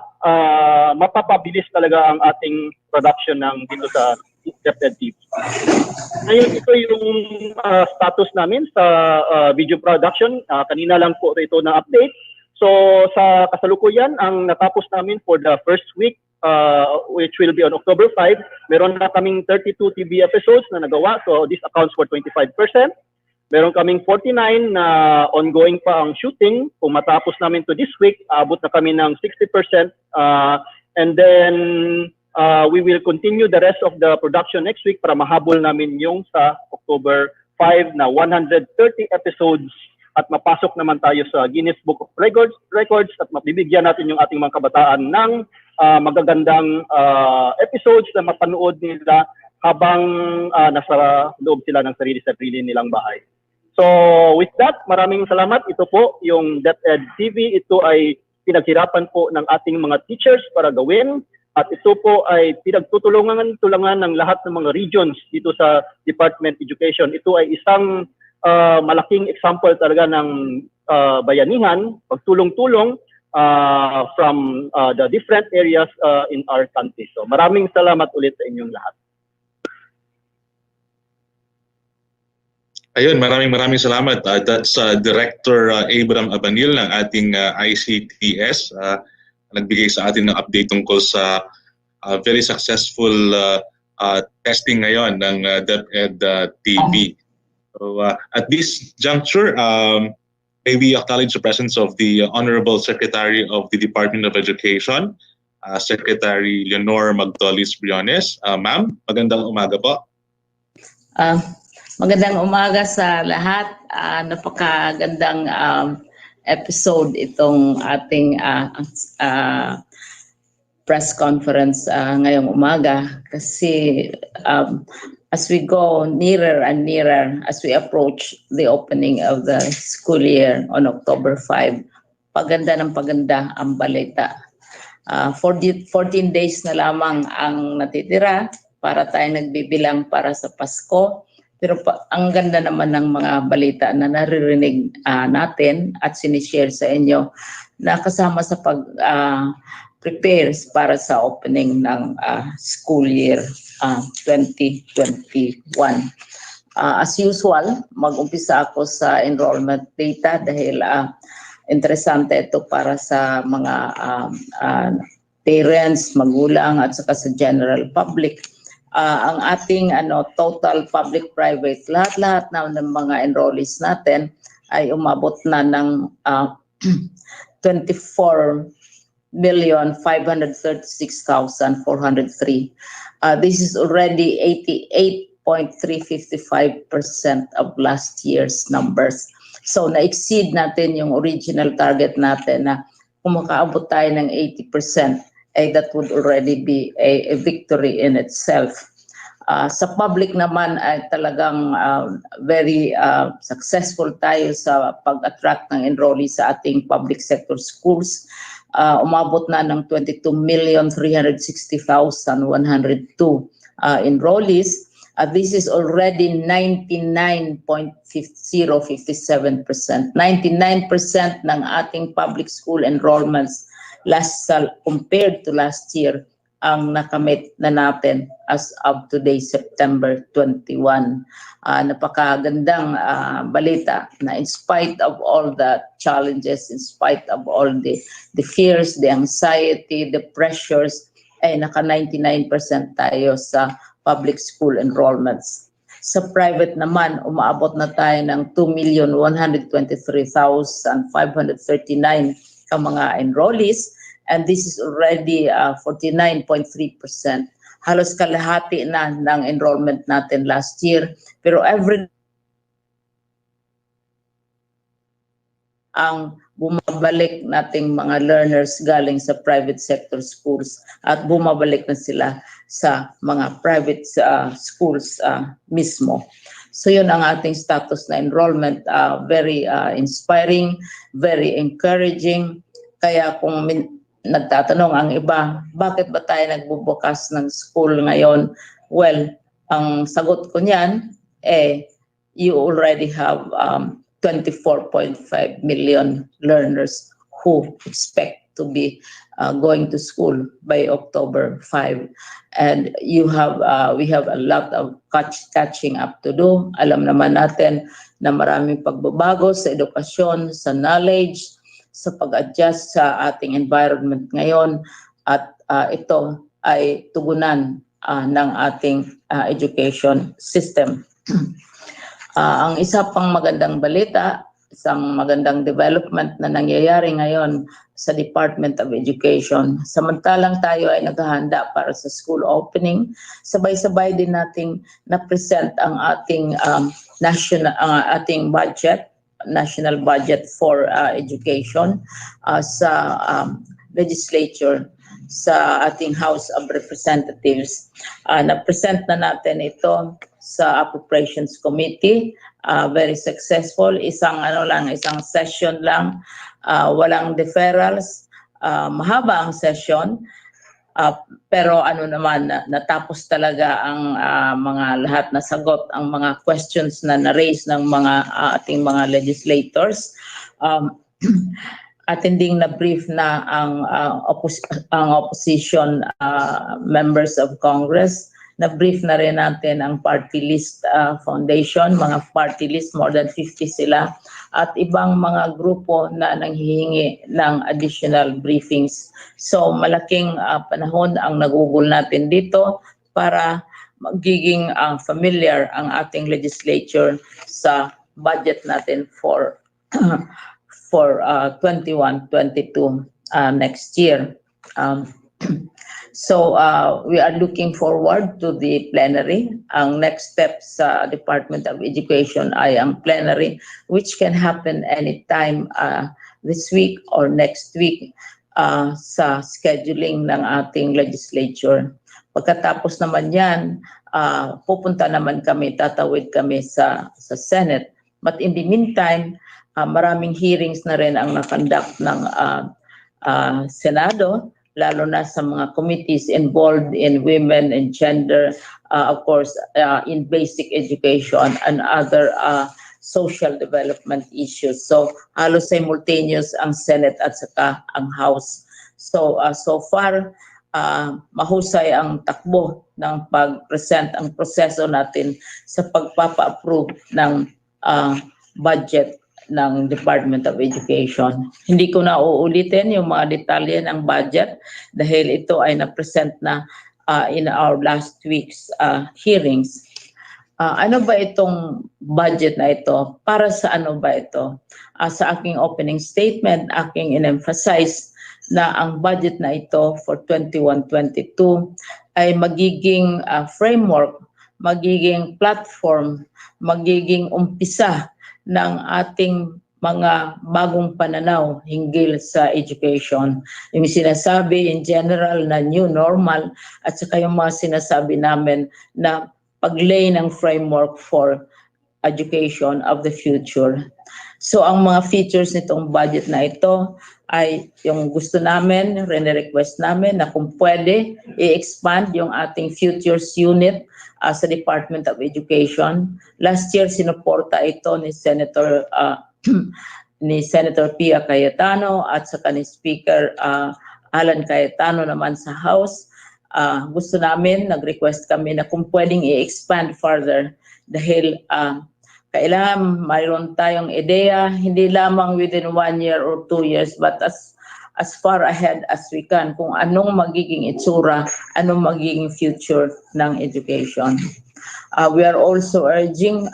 mapapabilis talaga ang ating production ng dito sa DepEd TV. Ngayon, ito yung status namin sa video production. Kanina lang po ito na update. So sa kasalukuyan, ang natapos namin for the first week, which will be on October 5, meron na kaming 32 TV episodes na nagawa. So this accounts for 25%. Meron kaming 49 na ongoing pa ang shooting. Kung matapos namin to this week, abot na kami ng 60%. And then we will continue the rest of the production next week para mahabol namin yung sa October 5 na 130 episodes at mapasok naman tayo sa Guinness Book of Records at mabibigyan natin yung ating mga kabataan ng magagandang episodes na mapanood nila habang nasa loob sila ng sarili nilang bahay. So with that, maraming salamat. Ito po yung DepEd TV. Ito ay pinaghirapan po ng ating mga teachers para gawin. At ito po ay pinagtutulungan ng lahat ng mga regions dito sa Department of Education. Ito ay isang malaking example talaga ng bayanihan, pagtulong-tulong from the different areas in our country. So maraming salamat ulit sa inyong lahat. Ayun, maraming salamat. That's Director Abraham Abanil ng ating ICTS. Nagbigay sa atin ng update tungkol sa very successful testing ngayon ng DepEd TV. So at this juncture, may we acknowledge the presence of the Honorable Secretary of the Department of Education, Secretary Leonor Magtolis Briones. Ma'am, magandang umaga po. Magandang umaga sa lahat. Napakagandang episode itong ating press conference ngayong umaga kasi as we go nearer and nearer, as we approach the opening of the school year on October 5, paganda ng paganda ang balita. 14 days na lamang ang natitira para tayo nagbibilang para sa Pasko. Pero ang ganda naman ng mga balita na naririnig natin at sinishare sa inyo na kasama sa pag-prepare para sa opening ng school year 2021. As usual, mag-umpisa ako sa enrollment data dahil interesante ito para sa mga parents, magulang at saka sa general public. Ang ating total public-private, lahat-lahat na ng mga enrollees natin ay umabot na ng 24,536,403. This is already 88.355% of last year's numbers. So na-exceed natin yung original target natin na kung makaabot tayo ng 80%, that would already be a victory in itself. Sa public naman ay talagang very successful tayo sa pag-attract ng enrollees sa ating public sector schools. Umabot na ng 22,360,102 enrollees. This is already 99.057%. 99% ng ating public school enrollments compared to last year ang nakamit na natin as of today, September 21. Napakagandang balita na in spite of all the challenges, in spite of all the fears, the anxiety, the pressures, ay naka 99% tayo sa public school enrollments. Sa private naman, umaabot na tayo ng 2,123,539 ang mga enrollees, and this is already 49.3%. Halos kalahati na ng enrollment natin last year, pero every ang bumabalik nating mga learners galing sa private sector schools at bumabalik na sila sa mga private schools mismo. So yun ang ating status na enrollment, very inspiring, very encouraging. Kaya kung nagtatanong ang iba, bakit ba tayo nagbubukas ng school ngayon? Well, ang sagot ko niyan, you already have 24.5 million learners who expect to be going to school by October 5. And we have a lot of catching up to do. Alam naman natin na maraming pagbabago sa edukasyon, sa knowledge, sa pag-adjust sa ating environment ngayon, at ito ay tugunan ng ating education system. Ang isa pang magandang balita, isang magandang development na nangyayari ngayon sa Department of Education. Samantalang tayo ay naghahanda para sa school opening, sabay-sabay din nating na-present ang ating ating budget, national budget for education sa legislature, sa ating House of Representatives. Na-present na natin ito sa Appropriations Committee. Very successful. Isang session lang, walang deferrals. Mahaba ang session, pero natapos talaga ang mga lahat na sagot ang mga questions na na-raise ng mga ating mga legislators. Attending na brief na ang opposition members of Congress. Na-brief na rin natin ang party list foundation, mga party list, more than 50 sila, at ibang mga grupo na nanghihingi ng additional briefings. So malaking panahon ang nagugol natin dito para magiging familiar ang ating legislature sa budget natin for 21-22 next year. So we are looking forward to the plenary. Ang next step sa Department of Education ay ang plenary, which can happen anytime this week or next week sa scheduling ng ating legislature. Pagkatapos naman yan, pupunta naman kami, tatawid kami sa Senate. But in the meantime, maraming hearings na rin ang nakonduct ng Senado, lalo na sa mga committees involved in women and gender, of course, in basic education and other social development issues. So, halos simultaneous ang Senate at saka ang House. So, so far, mahusay ang takbo ng pag-present ang proseso natin sa pagpapa-approve ng budget ng Department of Education. Hindi ko na uulitin yung mga detalye ng budget dahil ito ay na-present na in our last week's hearings. Ano ba itong budget na ito? Para sa ano ba ito? Sa aking opening statement, aking in-emphasize na ang budget na ito for 21-22 ay magiging framework, magiging platform, magiging umpisa ng ating mga bagong pananaw hinggil sa education. Yung sinasabi in general na new normal at saka yung mga sinasabi namin na paglay ng framework for education of the future. So ang mga features nitong budget na ito ay yung gusto namin, request namin na kung pwede i-expand yung ating futures unit sa Department of Education. Last year sinuporta ito ni Senator Pia Cayetano at saka ni Speaker Alan Cayetano naman sa House. Gusto namin, nag-request kami na kung pwedeng i-expand further dahil kailangan mayroon tayong ideya, hindi lamang within 1 year or 2 years, but as far ahead as we can kung anong magiging itsura, anong magiging future ng education. We are also urging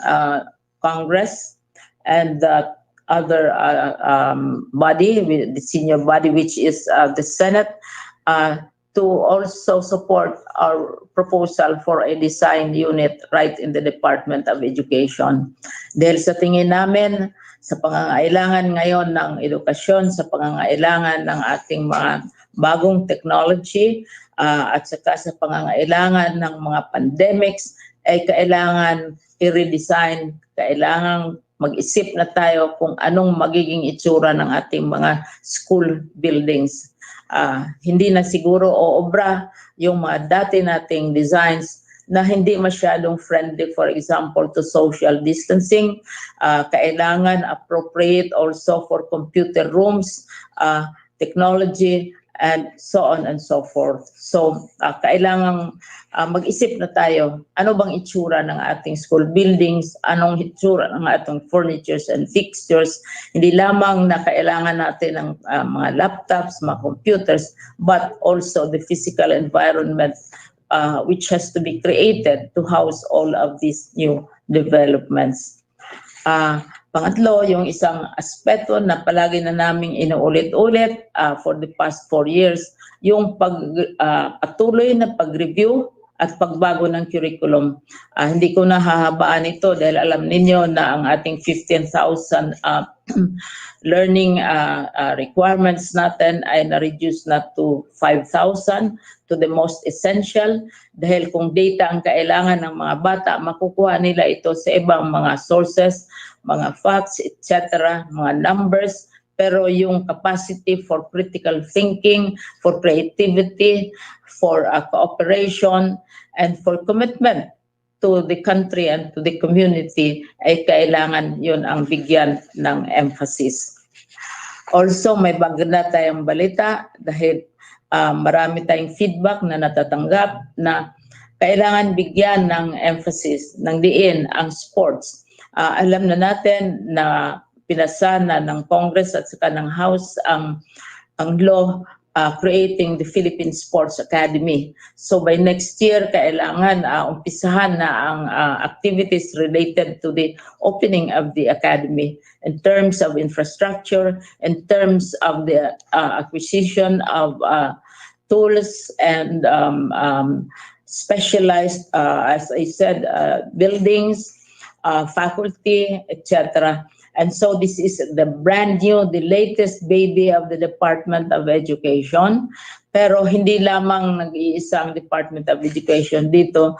Congress and the other body, the senior body, which is the Senate, to also support our proposal for a design unit right in the Department of Education. Dahil sa tingin namin, sa pangangailangan ngayon ng edukasyon, sa pangangailangan ng ating mga bagong technology, at saka sa pangangailangan ng mga pandemics, ay kailangan i-redesign, kailangan mag-isip na tayo kung anong magiging itsura ng ating mga school buildings. Hindi na siguro oobra yung mga dati nating designs na hindi masyadong friendly, for example, to social distancing. Kailangan appropriate also for computer rooms, technology, and so on and so forth. So, kailangang mag-isip na tayo, ano bang itsura ng ating school buildings, anong itsura ng ating furnitures and fixtures. Hindi lamang na kailangan natin ng mga laptops, mga computers, but also the physical environment which has to be created to house all of these new developments. Pangatlo, yung isang aspeto na palagi na naming inuulit-ulit for the past 4 years, yung patuloy na pag-review at pagbago ng curriculum. Hindi ko na hahabaan ito dahil alam ninyo na ang ating 15,000 learning requirements natin ay na-reduce na to 5,000 to the most essential, dahil kung data ang kailangan ng mga bata, makukuha nila ito sa ibang mga sources, mga facts, etc., mga numbers, pero yung capacity for critical thinking, for creativity, for cooperation, and for commitment to the country and to the community ay kailangan yun ang bigyan ng emphasis. Also, may maganda tayong balita dahil marami tayong feedback na natatanggap na kailangan bigyan ng emphasis, ng diin ang sports. Alam na natin na pinasa na ng Congress at saka ng House ang law creating the Philippine Sports Academy. So by next year, kailangan umpisahan na ang activities related to the opening of the academy in terms of infrastructure, in terms of the acquisition of tools and specialized, as I said, buildings, faculty, etc. And so this is the brand new, the latest baby of the Department of Education. Pero hindi lamang nag-iisang Department of Education dito.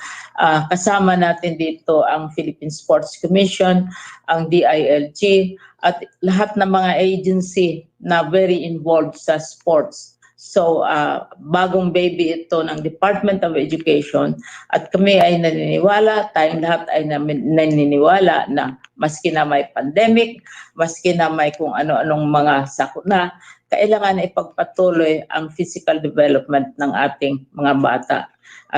Kasama natin dito ang Philippine Sports Commission, ang DILG, at lahat ng mga agency na very involved sa sports. So, bagong baby ito ng Department of Education at kami ay naniniwala, tayong lahat ay naniniwala na maski na may pandemic, maski na may kung ano-anong mga sakuna, kailangan ipagpatuloy ang physical development ng ating mga bata.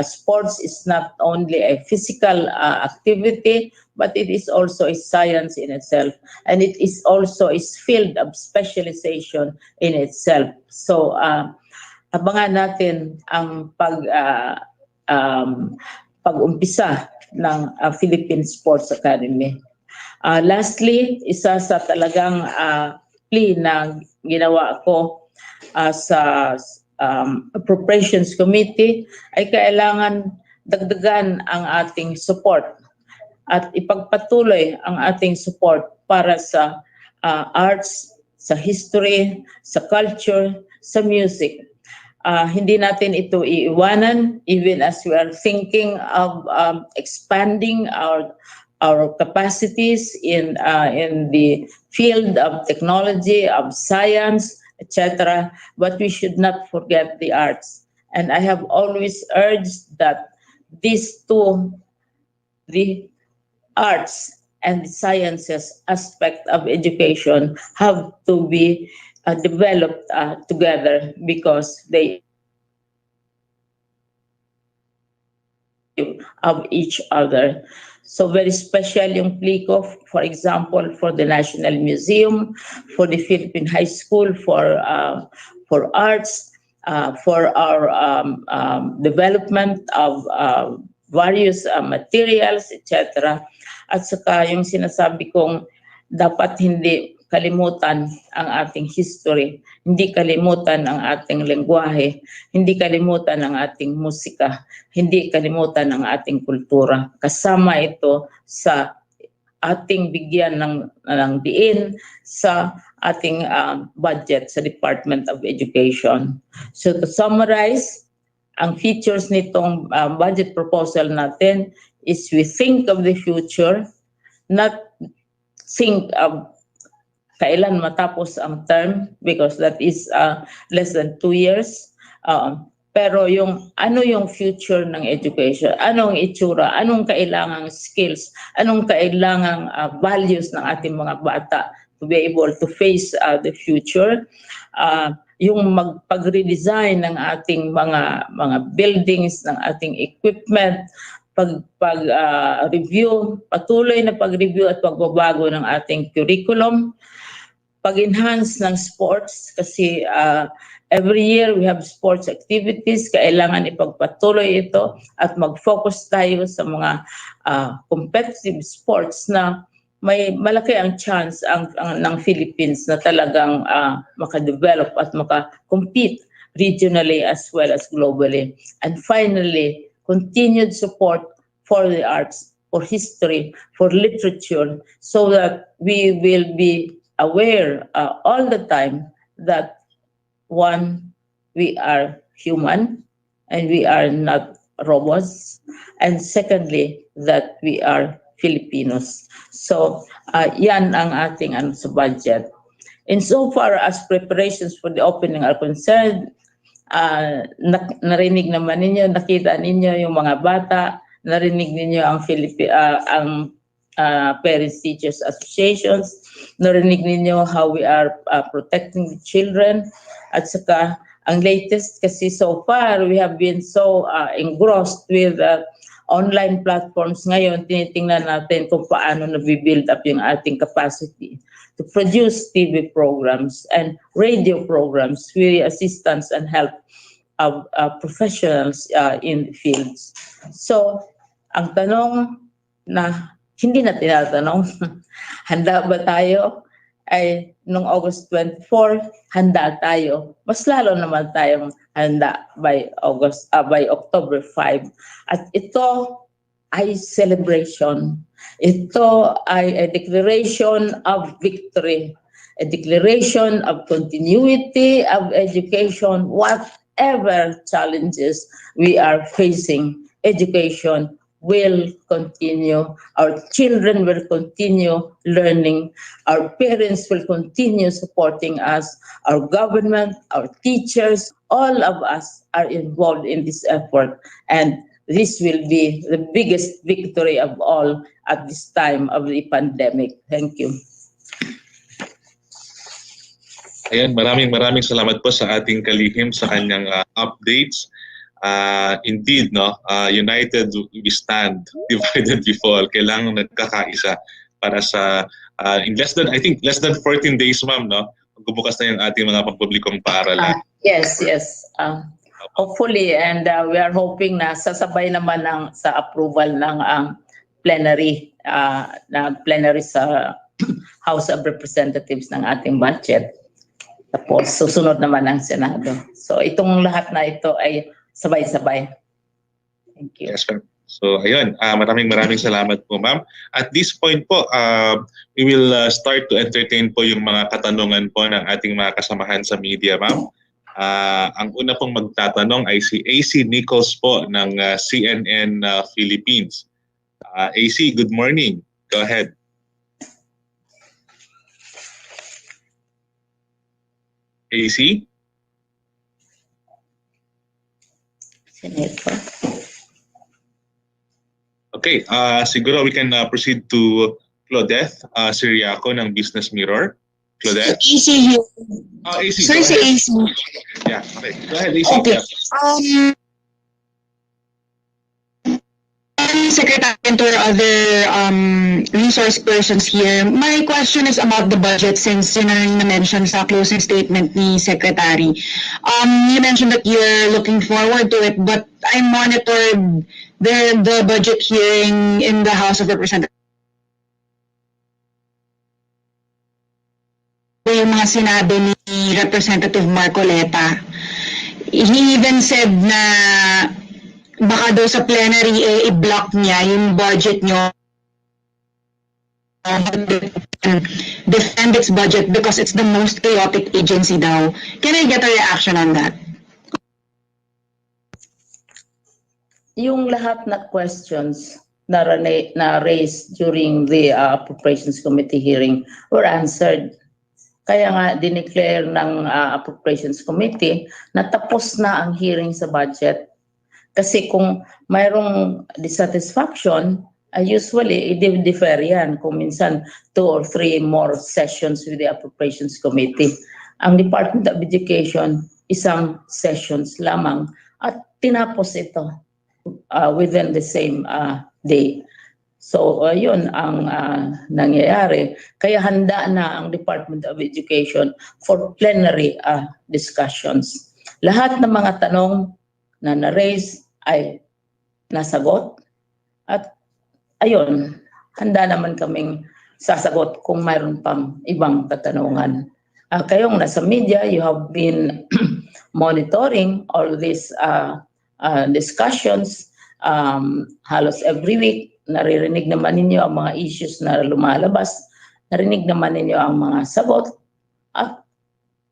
Sports is not only a physical activity, but it is also a science in itself, and it is also a field of specialization in itself. So, abangan natin ang pag-umpisa ng Philippine Sports Academy. Lastly, isa sa talagang plea na ginawa ko sa Appropriations Committee ay kailangan dagdagan ang ating support at ipagpatuloy ang ating support para sa arts, sa history, sa culture, sa music. Hindi natin ito iiwanan even as we are thinking of expanding our capacities in the field of technology, of science, etc. But we should not forget the arts. And I have always urged that these two, the arts and the sciences aspect of education, have to be developed together because they of each other. So very special yung plea ko, for example, for the National Museum, for the Philippine High School, for arts, for our development of various materials, etc. At saka yung sinasabi kong dapat hindi kalimutan ang ating history, hindi kalimutan ang ating lengguwahe, hindi kalimutan ang ating musika, hindi kalimutan ang ating kultura. Kasama ito sa ating bigyan ng diin sa ating budget sa Department of Education. So to summarize, ang features nitong budget proposal natin is we think of the future, not think of kailan matapos ang term because that is less than 2 years. Pero ano yung future ng education, anong itsura, anong kailangang skills, anong kailangang values ng ating mga bata to be able to face the future. Yung pag-redesign ng ating mga buildings, ng ating equipment, review, patuloy na pag-review at pagbabago ng ating curriculum, pag-enhance ng sports kasi every year we have sports activities, kailangan ipagpatuloy ito at mag-focus tayo sa mga competitive sports na may malaki ang chance ng Philippines na talagang makadevelop at makakompete regionally as well as globally. And finally, continued support for the arts, for history, for literature, so that we will be aware all the time that one, we are human and we are not robots, and secondly, that we are Filipinos. So, yan ang ating sa budget. Insofar as preparations for the opening are concerned, narinig naman ninyo, nakita ninyo yung mga bata, narinig ninyo ang Parents Teachers Associations, narinig ninyo how we are protecting the children, at saka ang latest kasi so far we have been so engrossed with online platforms. Ngayon tinitingnan natin kung paano na-build up yung ating capacity to produce TV programs and radio programs with assistance and help of professionals in the fields. So, ang tanong na hindi na tinatanong, handa ba tayo? Ay, noong August 24, handa tayo. Mas lalo naman tayong handa by October 5. At ito ay celebration. Ito ay a declaration of victory, a declaration of continuity of education, whatever challenges we are facing. Education will continue, our children will continue learning, our parents will continue supporting us, our government, our teachers, all of us are involved in this effort, and this will be the biggest victory of all at this time of the pandemic. Thank you. Ayan, maraming salamat po sa ating kalihim sa kanyang updates. Indeed, no, united we stand, divided we fall. Kailangan nagkakaisa para sa in less than 14 days, ma'am, no, magbubukas na yung ating mga pampublikong paaralan. Yes. Hopefully, and we are hoping na sasabay naman sa approval ng plenary sa House of Representatives ng ating budget. Tapos susunod naman ang Senado. So itong lahat na ito ay sabay-sabay. Thank you. Yes, ma'am. So ayun, maraming salamat po, ma'am. At this point po, we will start to entertain po yung mga katanungan po ng ating mga kasamahan sa media, ma'am. Ang una pong magtatanong ay si AC Nichols po ng CNN Philippines. AC, good morning. Go ahead. AC? Okay, siguro we can proceed to Claudette Siriaco ng Business Mirror. Claudette? AC here. AC. Sir, si AC. Yeah, okay. Go ahead, AC. Okay. Yeah. Secretary and to our other resource persons here, my question is about the budget since yun ang na-mention sa closing statement ni Secretary. You mentioned that you're looking forward to it, but I monitored the budget hearing in the House of Representatives. Yung mga sinabi ni Representative Marcoleta. He even said na baka daw sa plenary i-block niya yung budget nyo defend its budget because it's the most chaotic agency daw. Can I get a reaction on that? Yung lahat na questions na raised during the Appropriations Committee hearing were answered. Kaya nga dineclare ng Appropriations Committee na tapos na ang hearing sa budget. Kasi kung mayroong dissatisfaction, usually i-defer yan. Kung minsan 2 or 3 more sessions with the Appropriations Committee. Ang Department of Education, isang sessions lamang at tinapos ito within the same day. So, yun ang nangyayari. Kaya handa na ang Department of Education for plenary discussions. Lahat ng mga tanong na na-raise ay nasagot. At ayun, handa naman kaming sasagot kung mayroon pang ibang katanungan. Kayong nasa media, you have been monitoring all these discussions halos every week. Naririnig naman ninyo ang mga issues na lumalabas. Narinig naman ninyo ang mga sagot. At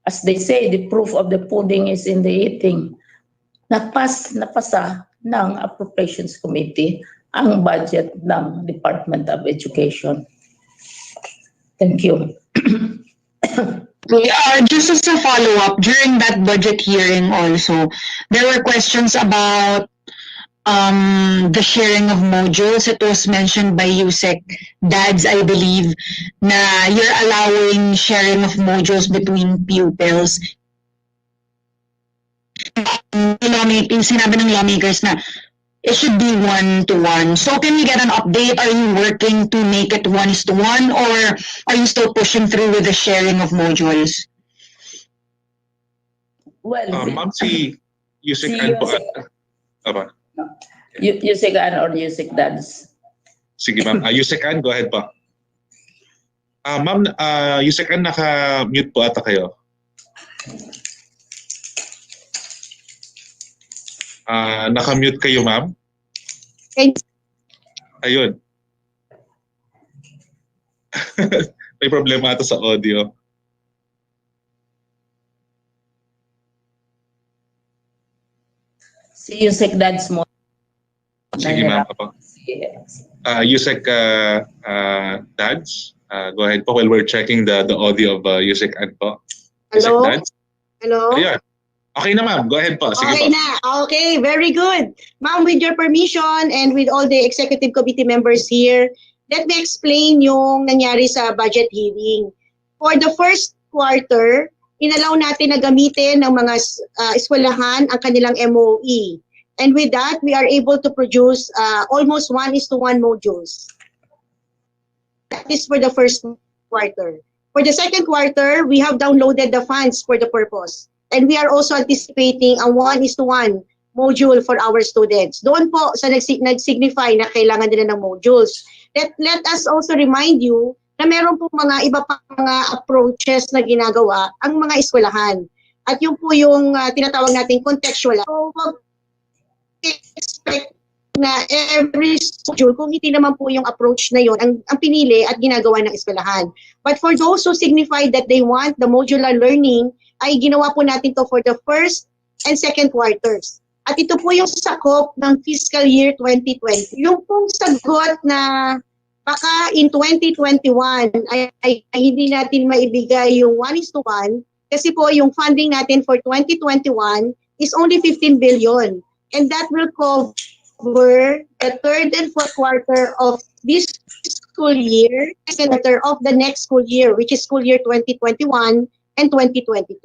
as they say, the proof of the pudding is in the eating. Napasa ng Appropriations Committee ang budget ng Department of Education. Thank you. Just as a follow-up, during that budget hearing also, there were questions about the sharing of modules. It was mentioned by Yusek Dads, I believe, na you're allowing sharing of modules between pupils. Sinabi ng lawmakers na it should be 1-to-1. So can we get an update? Are you working to make it 1:1, or are you still pushing through with the sharing of modules? Well, Ma'am, si Yusek Ann po. Yusek Ann or Yusek Dads? Sige ma'am. Yusek Ann, go ahead po. Ma'am, Yusek Ann, naka-mute po ata kayo. Naka-mute kayo, ma'am? Ayun. May problema ata sa audio. Si Yusek Dads mo. Sige ma'am. Yusek Dads, go ahead po while we're checking the audio of Yusek Ann po. Hello? Yusek Dads? Hello? Ayun. Okay na ma'am, go ahead po. Sige okay po. na, okay, very good. Ma'am, with your permission and with all the executive committee members here, let me explain yung nangyari sa budget hearing. For the first quarter, inalaw natin na gamitin ng mga eskwelahan ang kanilang MOE. And with that, we are able to produce almost 1:1 modules. That is for the first quarter. For the second quarter, we have downloaded the funds for the purpose. And we are also anticipating a 1:1 module for our students. Doon po sa nag-signify na kailangan nila ng modules. Let us also remind you na meron po mga iba pang mga approaches na ginagawa ang mga eskwelahan. At yun po yung tinatawag nating contextual. So, expect na every module, kung hindi naman po yung approach na yun, ang pinili at ginagawa ng eskwelahan. But for those who signify that they want the modular learning, ay ginawa po natin to for the first and second quarters. At ito po yung sakop ng fiscal year 2020. Yung pong sagot na baka in 2021 ay hindi natin maibigay yung 1:1 kasi po yung funding natin for 2021 is only 15 billion. And that will cover the third and fourth quarter of this school year, second quarter of the next school year, which is school year 2021 and 2022.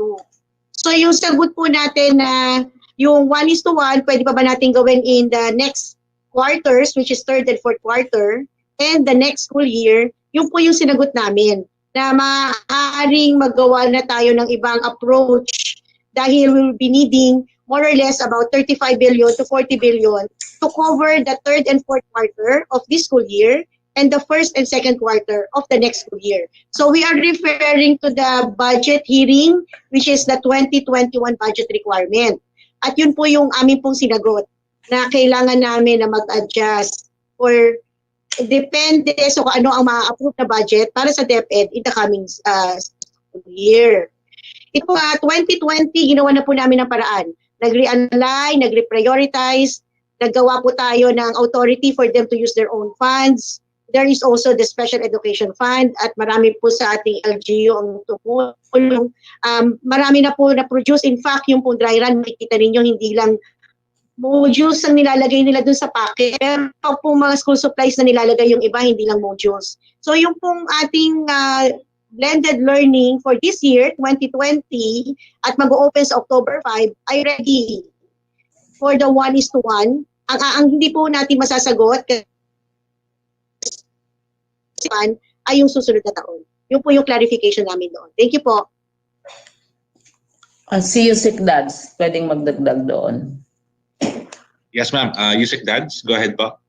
So yung sagot po natin na yung 1:1, pwede pa ba natin gawin in the next quarters, which is third and fourth quarter, and the next school year, yung po yung sinagot namin na maaaring magawa na tayo ng ibang approach dahil we will be needing more or less about 35 billion to 40 billion to cover the third and fourth quarter of this school year and the first and second quarter of the next school year. So we are referring to the budget hearing, which is the 2021 budget requirement. At yun po yung amin pong sinagot na kailangan namin na mag-adjust or depende so kung ano ang ma-approve na budget para sa DepEd in the coming school year. Ito 2020, ginawa na po namin ng paraan. Nag-realign, nag-reprioritize, naggawa po tayo ng authority for them to use their own funds. there is also the Special Education Fund at marami po sa ating LGU ang tumulong. Marami na po na-produce. In fact, yung pong dry run, makikita ninyo, hindi lang modules ang nilalagay nila dun sa packet. Pero po mga school supplies na nilalagay yung iba, hindi lang modules. So yung pong ating blended learning for this year, 2020, at mag-open sa October 5, ay ready for the 1:1. Ang hindi po natin masasagot ay yung susunod na taon. Yun po yung clarification namin doon. Thank you po. Si Yusik Dads, pwedeng magdagdag doon. Yes, ma'am. Yusik Dads, go ahead po.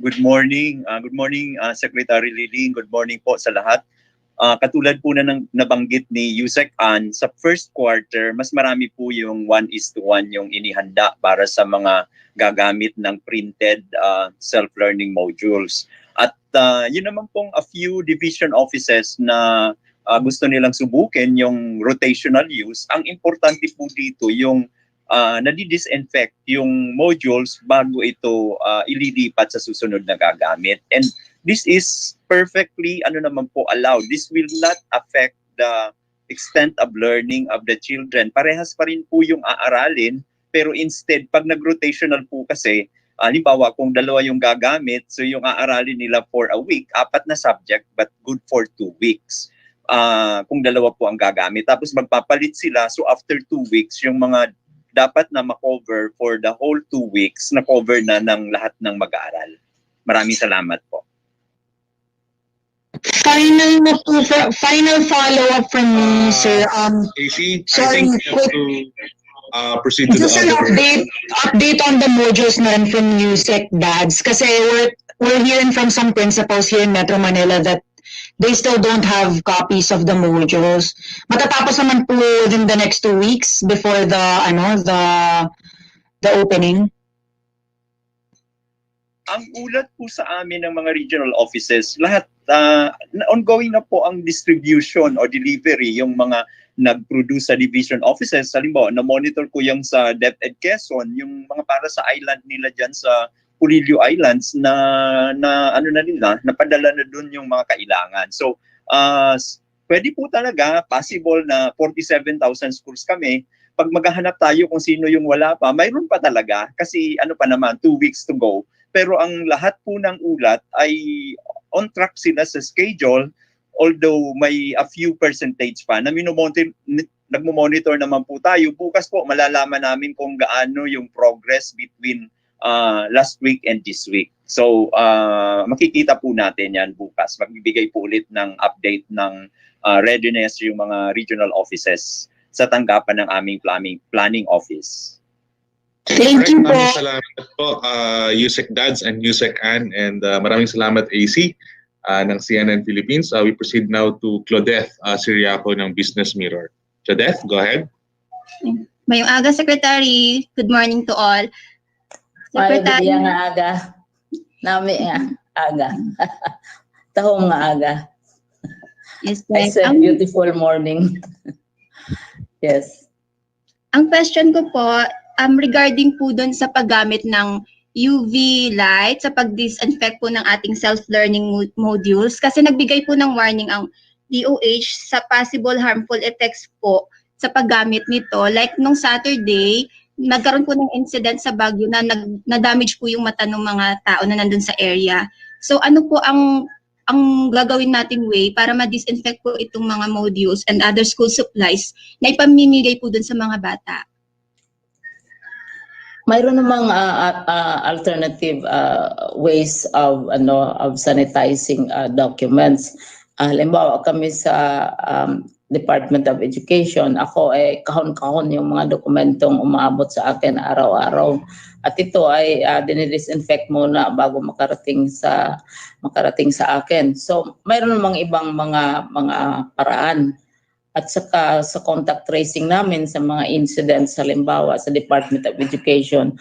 Good morning. Good morning, Secretary Liling. Good morning po sa lahat. Katulad po na nabanggit ni Yusek Ann, sa first quarter, mas marami po yung 1:1 yung inihanda para sa mga gagamit ng printed self-learning modules. At yun naman pong a few division offices na gusto nilang subukin yung rotational use. Ang importante po dito yung nadi-disinfect yung modules bago ito ililipat sa susunod na gagamit. And this is perfectly naman po allowed. This will not affect the extent of learning of the children. Parehas pa rin po yung aaralin, pero instead, pag nag-rotational po kasi, halimbawa kung dalawa yung gagamit, so yung aaralin nila for a week, 4 na subject, but good for 2 weeks. Kung dalawa po ang gagamit. Tapos magpapalit sila, so after 2 weeks, yung mga dapat na ma-cover for the whole 2 weeks, na-cover na ng lahat ng mag-aaral. Maraming salamat po. Final follow-up from me, sir. AC, I sorry, think we have to proceed to just the an other. update on the modules naman from USEC Dads. Kasi we're hearing from some principals here in Metro Manila that they still don't have copies of the modules. Matatapos naman po within the next 2 weeks before the opening. Ang ulat po sa amin ng mga regional offices, lahat ongoing na po ang distribution o delivery, yung mga nag-produce sa division offices. Halimbawa, na-monitor ko yung sa DepEd Quezon, yung mga para sa island nila dyan sa Pulilio Islands na nila, napadala na dun yung mga kailangan. So, pwede po talaga, possible na 47,000 schools kami. Pag maghahanap tayo kung sino yung wala pa, mayroon pa talaga kasi pa naman, 2 weeks to go. Pero ang lahat po ng ulat ay on track sila sa schedule, although may a few percentage pa na nagmo-monitor naman po tayo. Bukas po malalaman namin kung gaano yung progress between last week and this week. So makikita po natin yan bukas. Magbibigay po ulit ng update ng readiness yung mga regional offices sa tanggapan ng aming planning office. Thank you po. Maraming salamat po, Yusek Dads and Yusek Ann, and maraming salamat AC ng CNN Philippines. We proceed now to Claudette Siriaco ng Business Mirror. Claudette, go ahead. Mayong aga, Secretary. Good morning to all. Secretary. Ay, nga aga. Nami nga aga. Taho nga aga. Yes, it's a beautiful morning. Yes. Ang question ko po, regarding po doon sa paggamit ng UV light sa pag-disinfect po ng ating self-learning modules, kasi nagbigay po ng warning ang DOH sa possible harmful effects po sa paggamit nito. Like nung Saturday, nagkaroon po ng incident sa Baguio na na-damage po yung mata ng mga tao na nandun sa area. So ano po ang gagawin nating way para ma-disinfect po itong mga modules and other school supplies na ipamimigay po dun sa mga bata? Mayroon namang alternative ways of sanitizing documents. Halimbawa kami sa Department of Education, ako ay kahon-kahon yung mga dokumentong umaabot sa akin araw-araw. At ito ay dinidisinfect muna bago makarating sa akin. So mayroon namang ibang mga paraan. At saka sa contact tracing namin sa mga incidents, halimbawa sa Department of Education,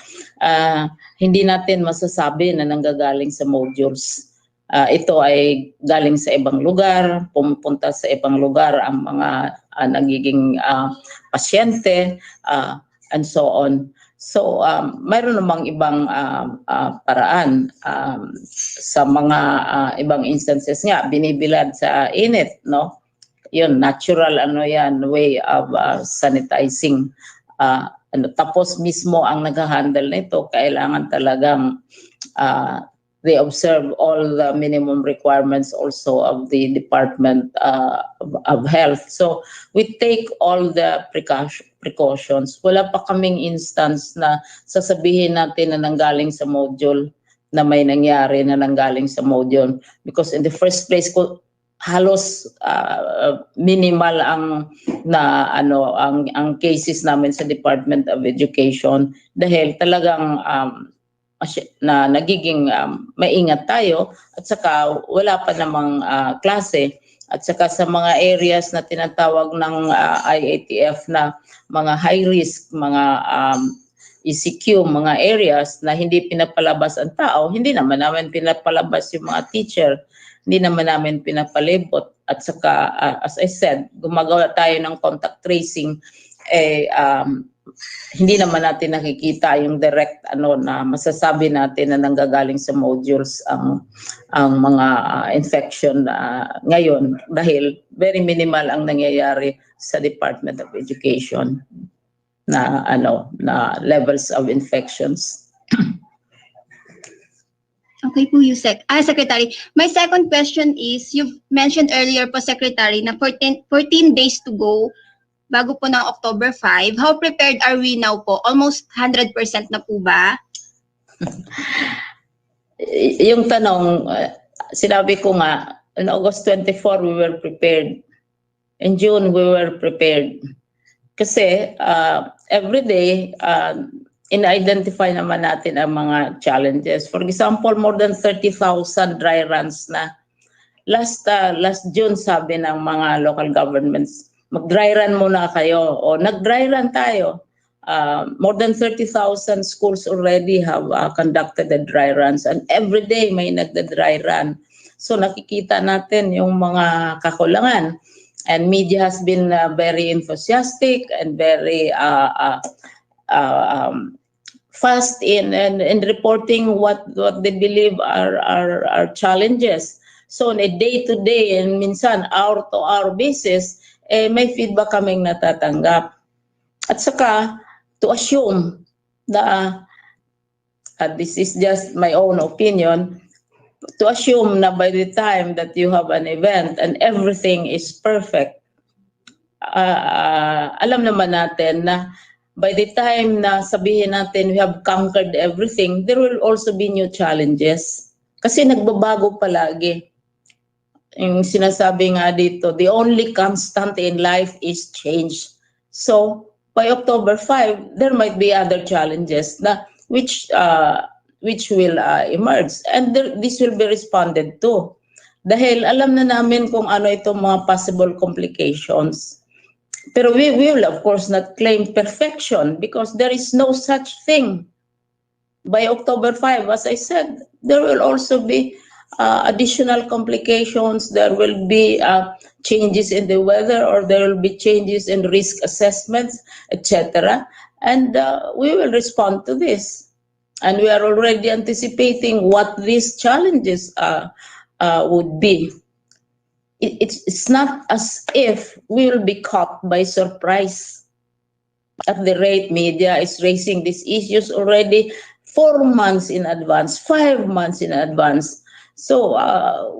hindi natin masasabi na nanggagaling sa modules. Ito ay galing sa ibang lugar, pumupunta sa ibang lugar ang mga nagiging pasyente, and so on. So, mayroon namang ibang paraan sa mga ibang instances nga, binibilad sa init, no? Yun, natural ano yan, way of sanitizing. Tapos mismo ang nag-handle nito, kailangan talagang they observe all the minimum requirements also of the Department of Health. So we take all the precautions. Wala pa kaming instance na sasabihin natin na nanggaling sa module na may nangyari na nanggaling sa module. Because in the first place, halos minimal ang ang cases namin sa Department of Education dahil talagang na nagiging maingat tayo at saka wala pa namang klase at saka sa mga areas na tinatawag ng IATF na mga high risk, mga ECQ, mga areas na hindi pinapalabas ang tao, hindi naman namin pinapalabas yung mga teacher, hindi naman namin pinapalibot at saka as I said, gumagawa tayo ng contact tracing hindi naman natin nakikita yung direct na masasabi natin na nanggagaling sa modules ang mga infection ngayon dahil very minimal ang nangyayari sa Department of Education na na levels of infections. Okay po, Yusek. Secretary, my second question is, you mentioned earlier po, Secretary, na 14 days to go bago po ng October 5. How prepared are we now po? Almost 100% na po ba? Yung tanong, sinabi ko nga, on August 24, we were prepared. In June, we were prepared. Kasi every day, in-identify naman natin ang mga challenges. For example, more than 30,000 dry runs na. Last June, sabi ng mga local governments, mag-dry run muna kayo. O nag-dry run tayo. More than 30,000 schools already have conducted the dry runs. And every day may nagda-dry run. So nakikita natin yung mga kakulangan. And media has been very enthusiastic and very fast in reporting what they believe are challenges. So on a day-to-day and minsan hour-to-hour basis, may feedback kaming natatanggap. At saka, to assume na, this is just my own opinion, to assume na by the time that you have an event and everything is perfect, alam naman natin na by the time na sabihin natin we have conquered everything, there will also be new challenges. Kasi nagbabago palagi. Yung sinasabi nga dito, the only constant in life is change. So, by October 5, there might be other challenges na which will emerge. And this will be responded to. Dahil alam na namin kung ano itong mga possible complications. Pero we will, of course, not claim perfection because there is no such thing. By October 5, as I said, there will also be additional complications. There will be changes in the weather, or there will be changes in risk assessments, etc. And we will respond to this. And we are already anticipating what these challenges would be. It's not as if we will be caught by surprise. At the rate media is raising these issues already 4 months in advance, 5 months in advance. So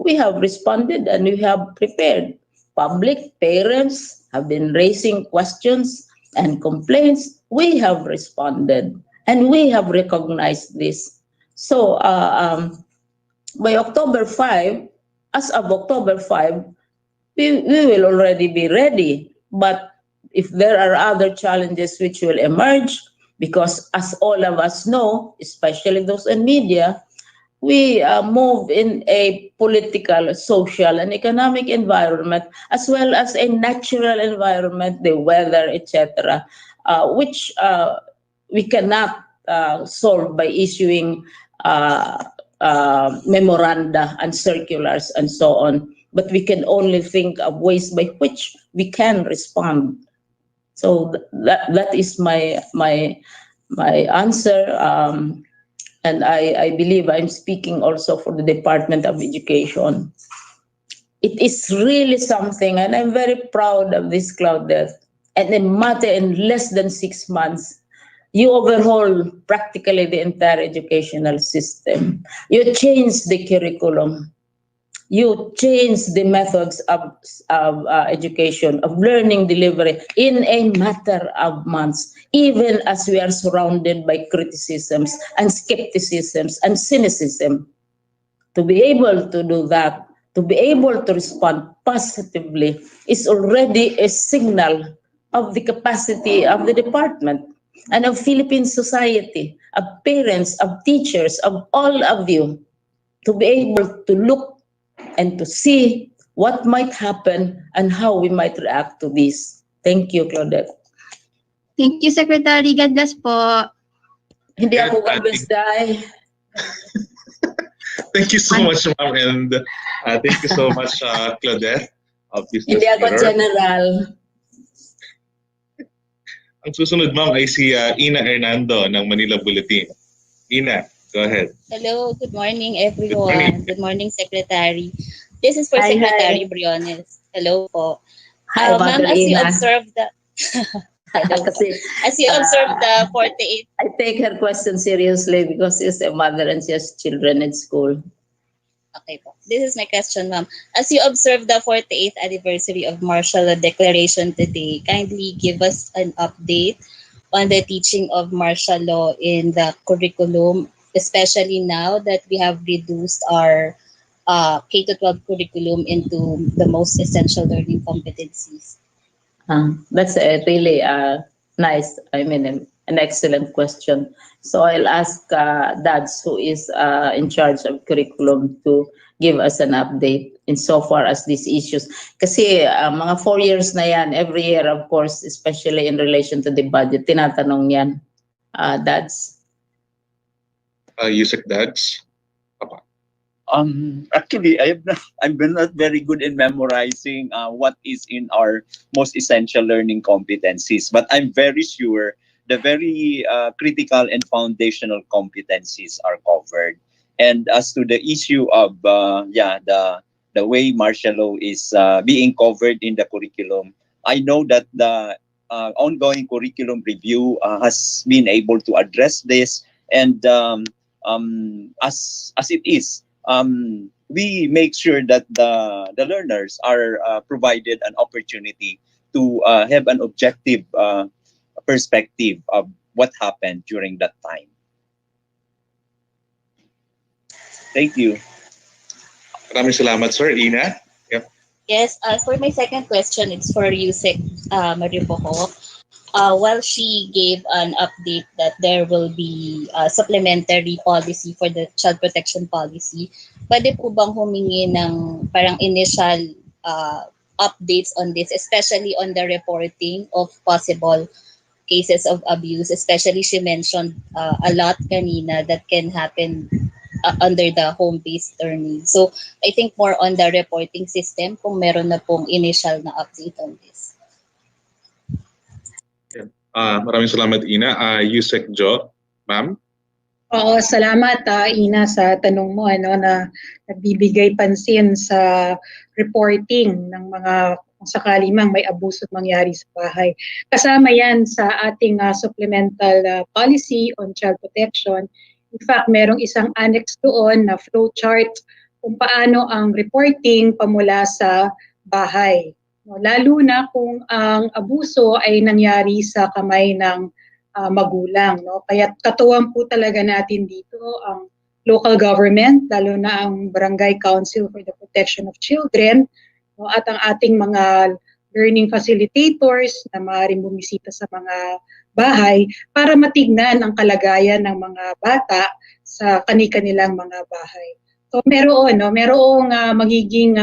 we have responded and we have prepared. Public, parents have been raising questions and complaints. We have responded and we have recognized this. So by October 5, as of October 5, we will already be ready. But if there are other challenges which will emerge, because as all of us know, especially those in media, we move in a political, social, and economic environment, as well as a natural environment, the weather, etc., which we cannot solve by issuing memoranda and circulars and so on. But we can only think of ways by which we can respond. So that is my my answer. And I believe I'm speaking also for the Department of Education. It is really something, and I'm very proud of this, Claudette. And in matter in less than 6 months, you overhaul practically the entire educational system. You change the curriculum. You change the methods of education, of learning delivery in a matter of months, even as we are surrounded by criticisms and skepticisms and cynicism. To be able to do that, to be able to respond positively is already a signal of the capacity of the department and of Philippine society, of parents, of teachers, of all of you, to be able to look and to see what might happen and how we might react to this. Thank you, Claudette. Thank you, Secretary. God bless po. Hindi ako gabesday. Thank you so much, ma'am, and thank you so much, Claudette, of Business Hindi ako Mirror. general. Ang susunod, ma'am, ay si Ina Hernando ng Manila Bulletin. Ina, go ahead. Hello, good morning, everyone. Good morning, Secretary. This is for Hi, Secretary hi. Briones. Hello po. Hi, Ma'am, Mother as you Ina. observe the... Hello po. Kasi, As you observe the 48... I take her question seriously because she's a mother and she has children in school. Okay po. This is my question, ma'am. As you observe the 48th anniversary of Martial Law Declaration today, kindly give us an update on the teaching of martial law in the curriculum, especially now that we have reduced our K-12 curriculum into the most essential learning competencies. That's a really nice, an excellent question. So I'll ask Dads, who is in charge of curriculum, to give us an update insofar as these issues. Kasi mga 4 years na yan, every year, of course, especially in relation to the budget, tinatanong yan. Dads? Yusek Dads? Actually, I'm not very good in memorizing what is in our most essential learning competencies, but I'm very sure the very critical and foundational competencies are covered. And as to the issue of the way martial law is being covered in the curriculum, I know that the ongoing curriculum review has been able to address this, and as it is. We make sure that the learners are provided an opportunity to have an objective perspective of what happened during that time. Thank you. Maraming salamat, sir. Ina? Yep. Yes, for my second question, it's for Yusek Maripoco. While she gave an update that there will be a supplementary policy for the child protection policy, pwede po bang humingi ng parang initial updates on this, especially on the reporting of possible cases of abuse, especially she mentioned a lot kanina that can happen under the home-based learning. So I think more on the reporting system kung meron na pong initial na update on this. Maraming salamat, Ina. Yusek Jo, ma'am? Oo, salamat Ina sa tanong mo na nagbibigay pansin sa reporting ng mga kung sakali mang may abuso mangyari sa bahay. Kasama yan sa ating supplemental policy on child protection. In fact, merong isang annex doon na flow chart kung paano ang reporting pamula sa bahay. Lalo na kung ang abuso ay nangyari sa kamay ng magulang. Kaya katuwang po talaga natin dito ang local government, lalo na ang Barangay Council for the Protection of Children, at ang ating mga learning facilitators na maaaring bumisita sa mga bahay para matignan ang kalagayan ng mga bata sa kani-kanilang mga bahay. So merong magiging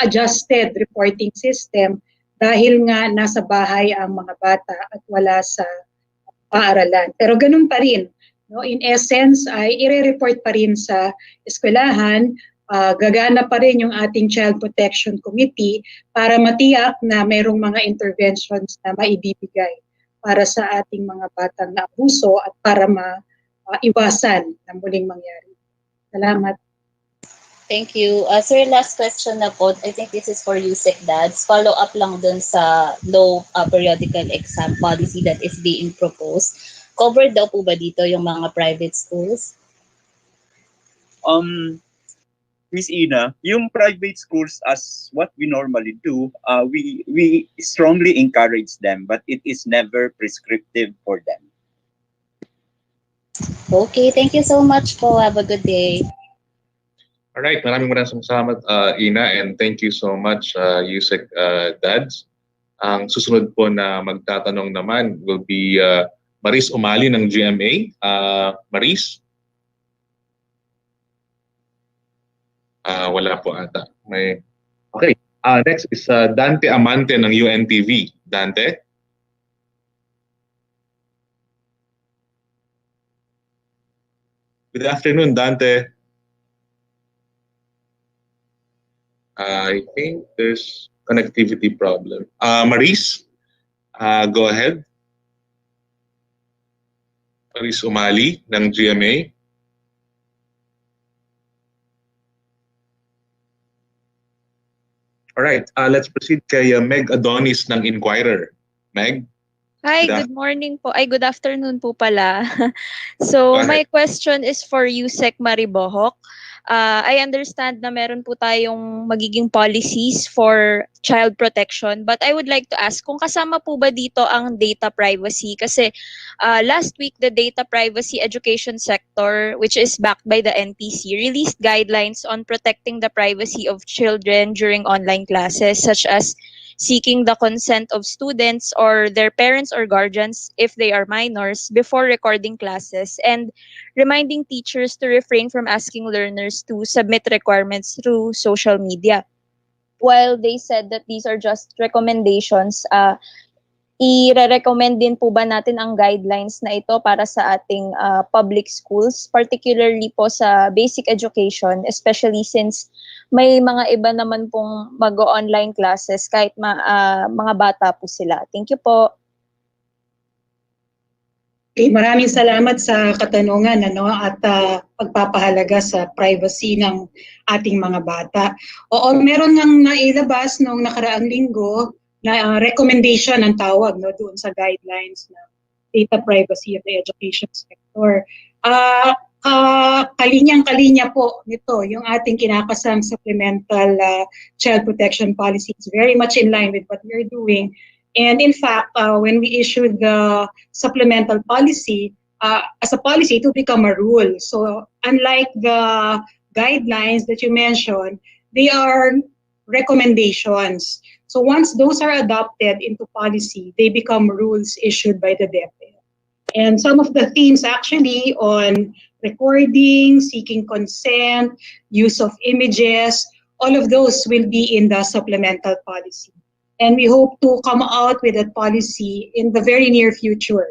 adjusted reporting system dahil nga nasa bahay ang mga bata at wala sa paaralan. Pero ganun pa rin, in essence ay ire-report pa rin sa eskwelahan, gagana pa rin yung ating Child Protection Committee para matiyak na merong mga interventions na maibibigay para sa ating mga batang naabuso at para maiwasan na muling mangyari. Salamat. Thank you. Sir, last question na po. I think this is for you, Dads. Follow up lang dun sa low periodical exam policy that is being proposed. Covered daw po ba dito yung mga private schools? Miss Ina, yung private schools, as what we normally do, we strongly encourage them, but it is never prescriptive for them. Okay, thank you so much po. Have a good day. All right, maraming salamat, Ina, and thank you so much, Yusek Dads. Ang susunod po na magtatanong naman will be Maris Umali ng GMA. Maris? Wala po ata. Okay, next is Dante Amante ng UNTV. Dante? Good afternoon, Dante. I think there's connectivity problem. Maris, go ahead. Maris Umali ng GMA. Alright, let's proceed kay Meg Adonis ng Inquirer. Meg? Hi, good morning po. Ay, good afternoon po pala. So, my question is for you, Sec Maribohok. I understand na meron po tayong magiging policies for child protection, but I would like to ask kung kasama po ba dito ang data privacy? Kasi last week, the data privacy education sector, which is backed by the NPC, released guidelines on protecting the privacy of children during online classes, such as seeking the consent of students or their parents or guardians if they are minors before recording classes, and reminding teachers to refrain from asking learners to submit requirements through social media. While they said that these are just recommendations, i-recommend din po ba natin ang guidelines na ito para sa ating public schools, particularly po sa basic education, especially since may mga iba naman pong mag-online classes kahit mga bata po sila. Thank you po. Okay, maraming salamat sa katanungan at pagpapahalaga sa privacy ng ating mga bata. Oo, meron nang nailabas noong nakaraang linggo na recommendation ang tawag doon sa guidelines na data privacy of the education sector. Kalinyang-kalinya po nito yung ating kinakasang supplemental child protection policy. It's very much in line with what we're doing. And in fact, when we issued the supplemental policy, as a policy, it will become a rule. So unlike the guidelines that you mentioned, they are recommendations. So once those are adopted into policy, they become rules issued by the DepEd. And some of the themes actually on recording, seeking consent, use of images, all of those will be in the supplemental policy. And we hope to come out with that policy in the very near future,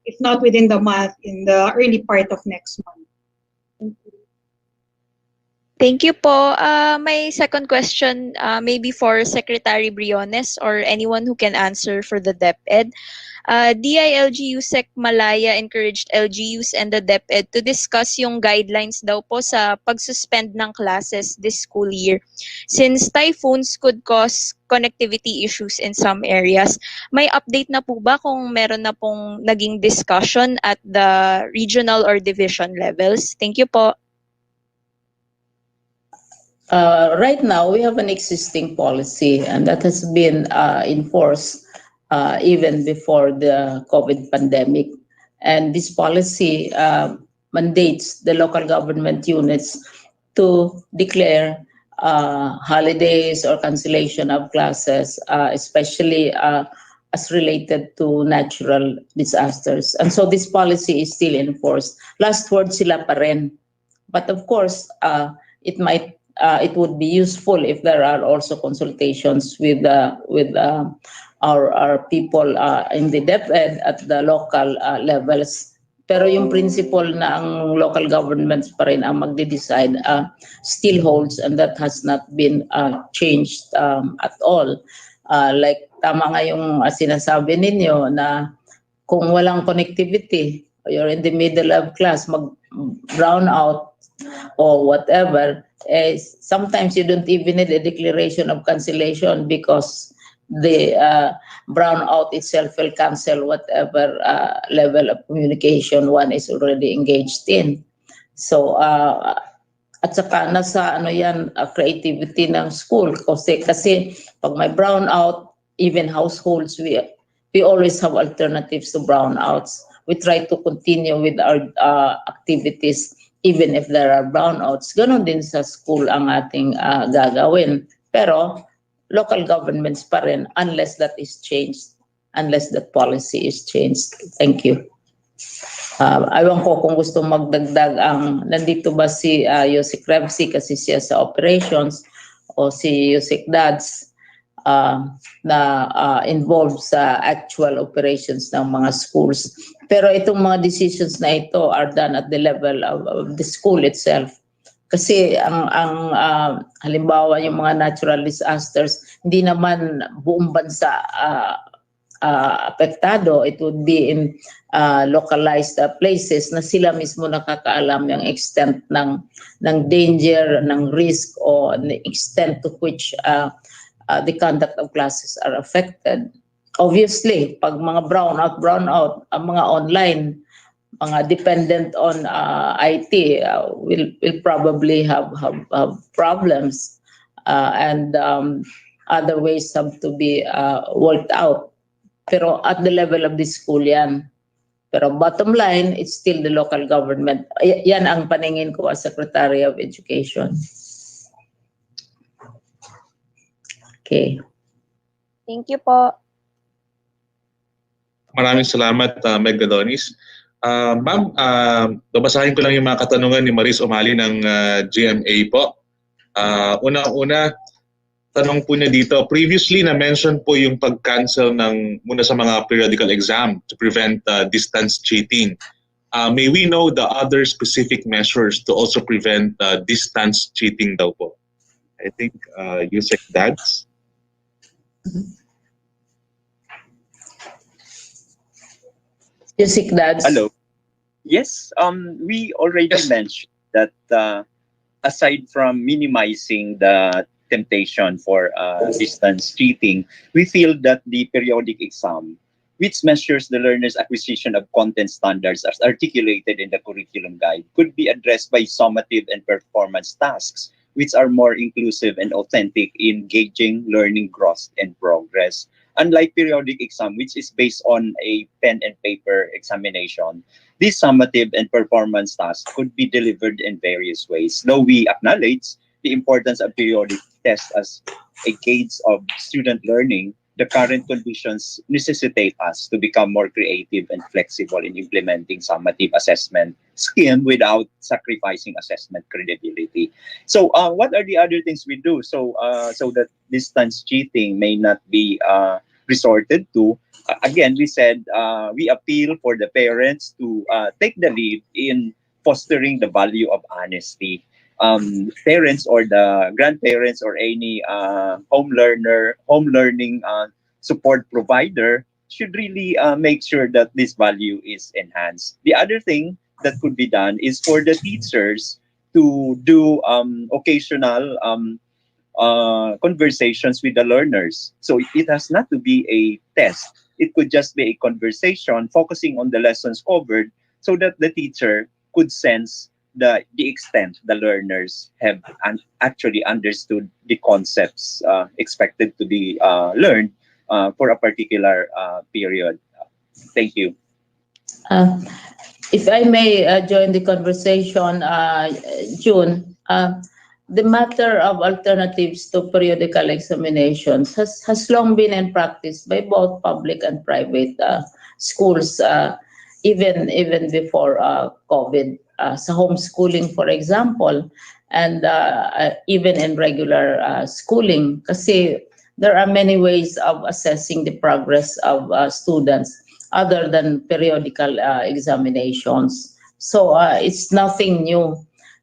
if not within the month, in the early part of next month. Thank you po. My second question maybe for Secretary Briones or anyone who can answer for the DepEd. DILG USEC Malaya encouraged LGUs and the DepEd to discuss yung guidelines daw po sa pag-suspend ng classes this school year. Since typhoons could cause connectivity issues in some areas, may update na po ba kung meron na pong naging discussion at the regional or division levels? Thank you po. Right now, we have an existing policy, and that has been enforced even before the COVID pandemic. And this policy mandates the local government units to declare holidays or cancellation of classes, especially as related to natural disasters. And so this policy is still enforced. Last word sila pa rin. But of course, it would be useful if there are also consultations with our people in the DepEd at the local levels. Pero yung principle na ang local governments pa rin ang magde-decide still holds, and that has not been changed at all. Like tama nga yung sinasabi ninyo na kung walang connectivity, you're in the middle of class, mag-brown out or whatever, sometimes you don't even need a declaration of cancellation because the brownout itself will cancel whatever level of communication one is already engaged in. So, at saka nasa ano yan, creativity ng school kasi pag may brownout, even households, we always have alternatives to brownouts. We try to continue with our activities even if there are brownouts. Ganon din sa school ang ating gagawin. Pero local governments pa rin unless that is changed, unless that policy is changed. Thank you. Ayaw ko kung gusto magdagdag nandito ba si Yusik Revsi kasi siya sa operations o si Yusik Dads na involved sa actual operations ng mga schools. Pero itong mga decisions na ito are done at the level of the school itself. Kasi ang halimbawa yung mga natural disasters, hindi naman buong bansa apektado. It would be in localized places na sila mismo nakakaalam yung extent ng danger, ng risk, o the extent to which the conduct of classes are affected. Obviously, pag mga brownout, ang mga online, mga dependent on IT will probably have problems and other ways have to be worked out. Pero at the level of the school yan. Pero bottom line, it's still the local government. Yan ang paningin ko as Secretary of Education. Okay. Thank you po. Maraming salamat, Meg Gadonis. Ma'am, babasahin ko lang yung mga katanungan ni Maris Umali ng GMA po. Una-una, tanong po niya dito, previously na-mention po yung pag-cancel muna sa mga periodical exam to prevent distance cheating. May we know the other specific measures to also prevent distance cheating daw po? I think Yusek Dads. Yusek Dads. Hello. Yes, we already mentioned that aside from minimizing the temptation for distance cheating, we feel that the periodic exam, which measures the learner's acquisition of content standards as articulated in the curriculum guide, could be addressed by summative and performance tasks, which are more inclusive and authentic in gauging learning growth and progress. Unlike periodic exam, which is based on a pen and paper examination, this summative and performance tasks could be delivered in various ways. Though we acknowledge the importance of periodic tests as a gauge of student learning, the current conditions necessitate us to become more creative and flexible in implementing summative assessment scheme without sacrificing assessment credibility. So what are the other things we do so that distance cheating may not be resorted to? Again, we said we appeal for the parents to take the lead in fostering the value of honesty. Parents or the grandparents or any home learning support provider should really make sure that this value is enhanced. The other thing that could be done is for the teachers to do occasional conversations with the learners. So it has not to be a test. It could just be a conversation focusing on the lessons covered so that the teacher could sense the extent the learners have actually understood the concepts expected to be learned for a particular period. Thank you. If I may join the conversation, June, the matter of alternatives to periodical examinations has long been in practice by both public and private schools, even before COVID. Sa homeschooling, for example, and even in regular schooling, kasi there are many ways of assessing the progress of students other than periodical examinations. So it's nothing new.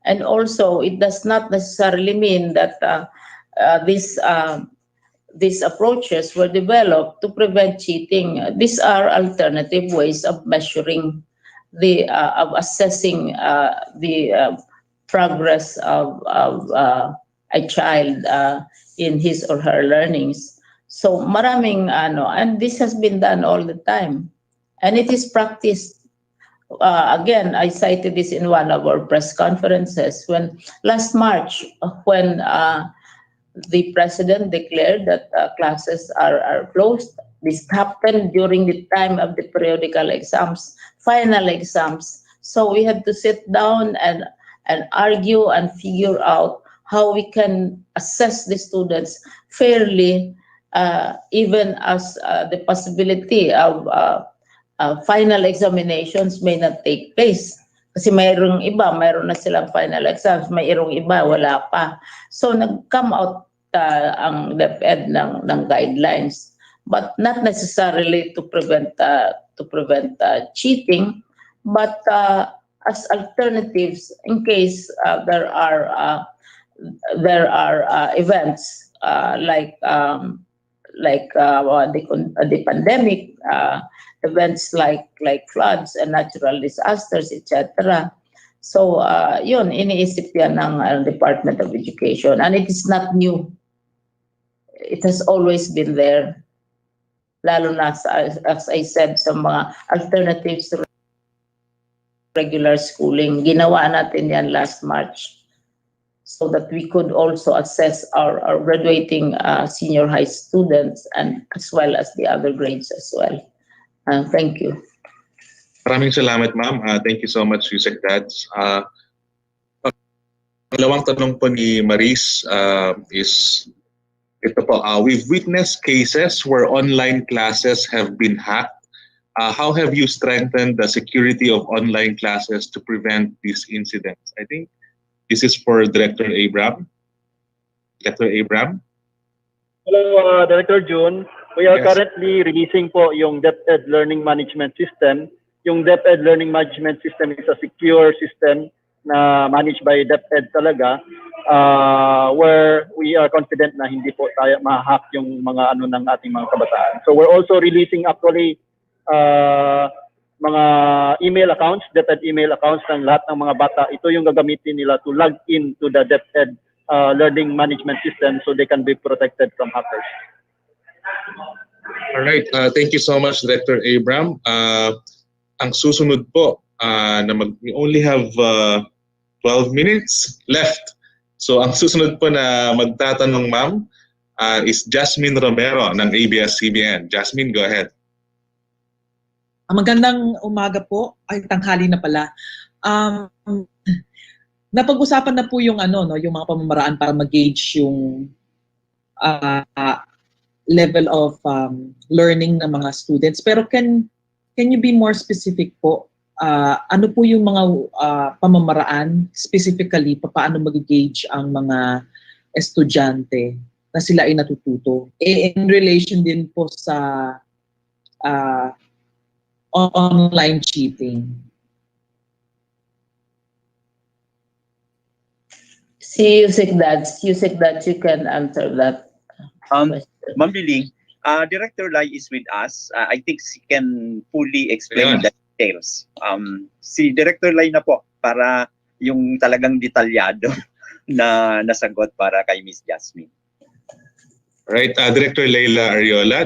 And also, it does not necessarily mean that this these approaches were developed to prevent cheating. These are alternative ways of measuring of assessing the progress of a child in his or her learnings. So maraming and this has been done all the time, and it is practiced. Again, I cited this in one of our press conferences when last March, when the president declared that classes are closed. This happened during the time of the periodical exams, final exams. So we had to sit down and argue and figure out how we can assess the students fairly, even as the possibility of final examinations may not take place. Kasi mayroong iba, mayroon na silang final exams, mayroong iba, wala pa. So nag-come out ang DepEd ng guidelines, but not necessarily to prevent cheating, but as alternatives in case there are events like the pandemic, events like floods and natural disasters, etc. So yun, iniisip yan ng Department of Education, and it is not new. It has always been there, lalo na as I said, sa mga alternatives to regular schooling. Ginawa natin yan last March so that we could also assess our graduating senior high students, and as well as the other grades as well. Thank you. Maraming salamat, ma'am. Thank you so much, Yusek Dads. Dalawang tanong po ni Maris is, ito po, we've witnessed cases where online classes have been hacked. How have you strengthened the security of online classes to prevent these incidents? I think this is for Director Abram. Director Abram? Hello, Director June. We are currently releasing po yung DepEd Learning Management System. Yung DepEd Learning Management System is a secure system na managed by DepEd talaga, where we are confident na hindi po tayo ma-hack yung mga ng ating mga kabataan. So we're also releasing actually mga email accounts, DepEd email accounts ng lahat ng mga bata. Ito yung gagamitin nila to log in to the DepEd Learning Management System so they can be protected from hackers. All right. Thank you so much, Director Abram. Ang susunod po, we only have 12 minutes left. So ang susunod po na magtatanong, ma'am, is Jasmine Romero ng ABS-CBN. Jasmine, go ahead. Magandang umaga po. Ay, tanghali na pala. Napag-usapan na po yung yung mga pamamaraan para mag-gauge yung level of learning ng mga students. Pero can you be more specific po? Ano po yung mga pamamaraan specifically paano mag-gauge ang mga estudyante na sila ay natututo? In relation din po sa online cheating. Si Yusek Dads, you can answer that. Ma'am Liling, Director Lai is with us. I think she can fully explain the details. Si Director Lai na po para yung talagang detalyado na nasagot para kay Miss Jasmine. Right, Director Leila Ariola,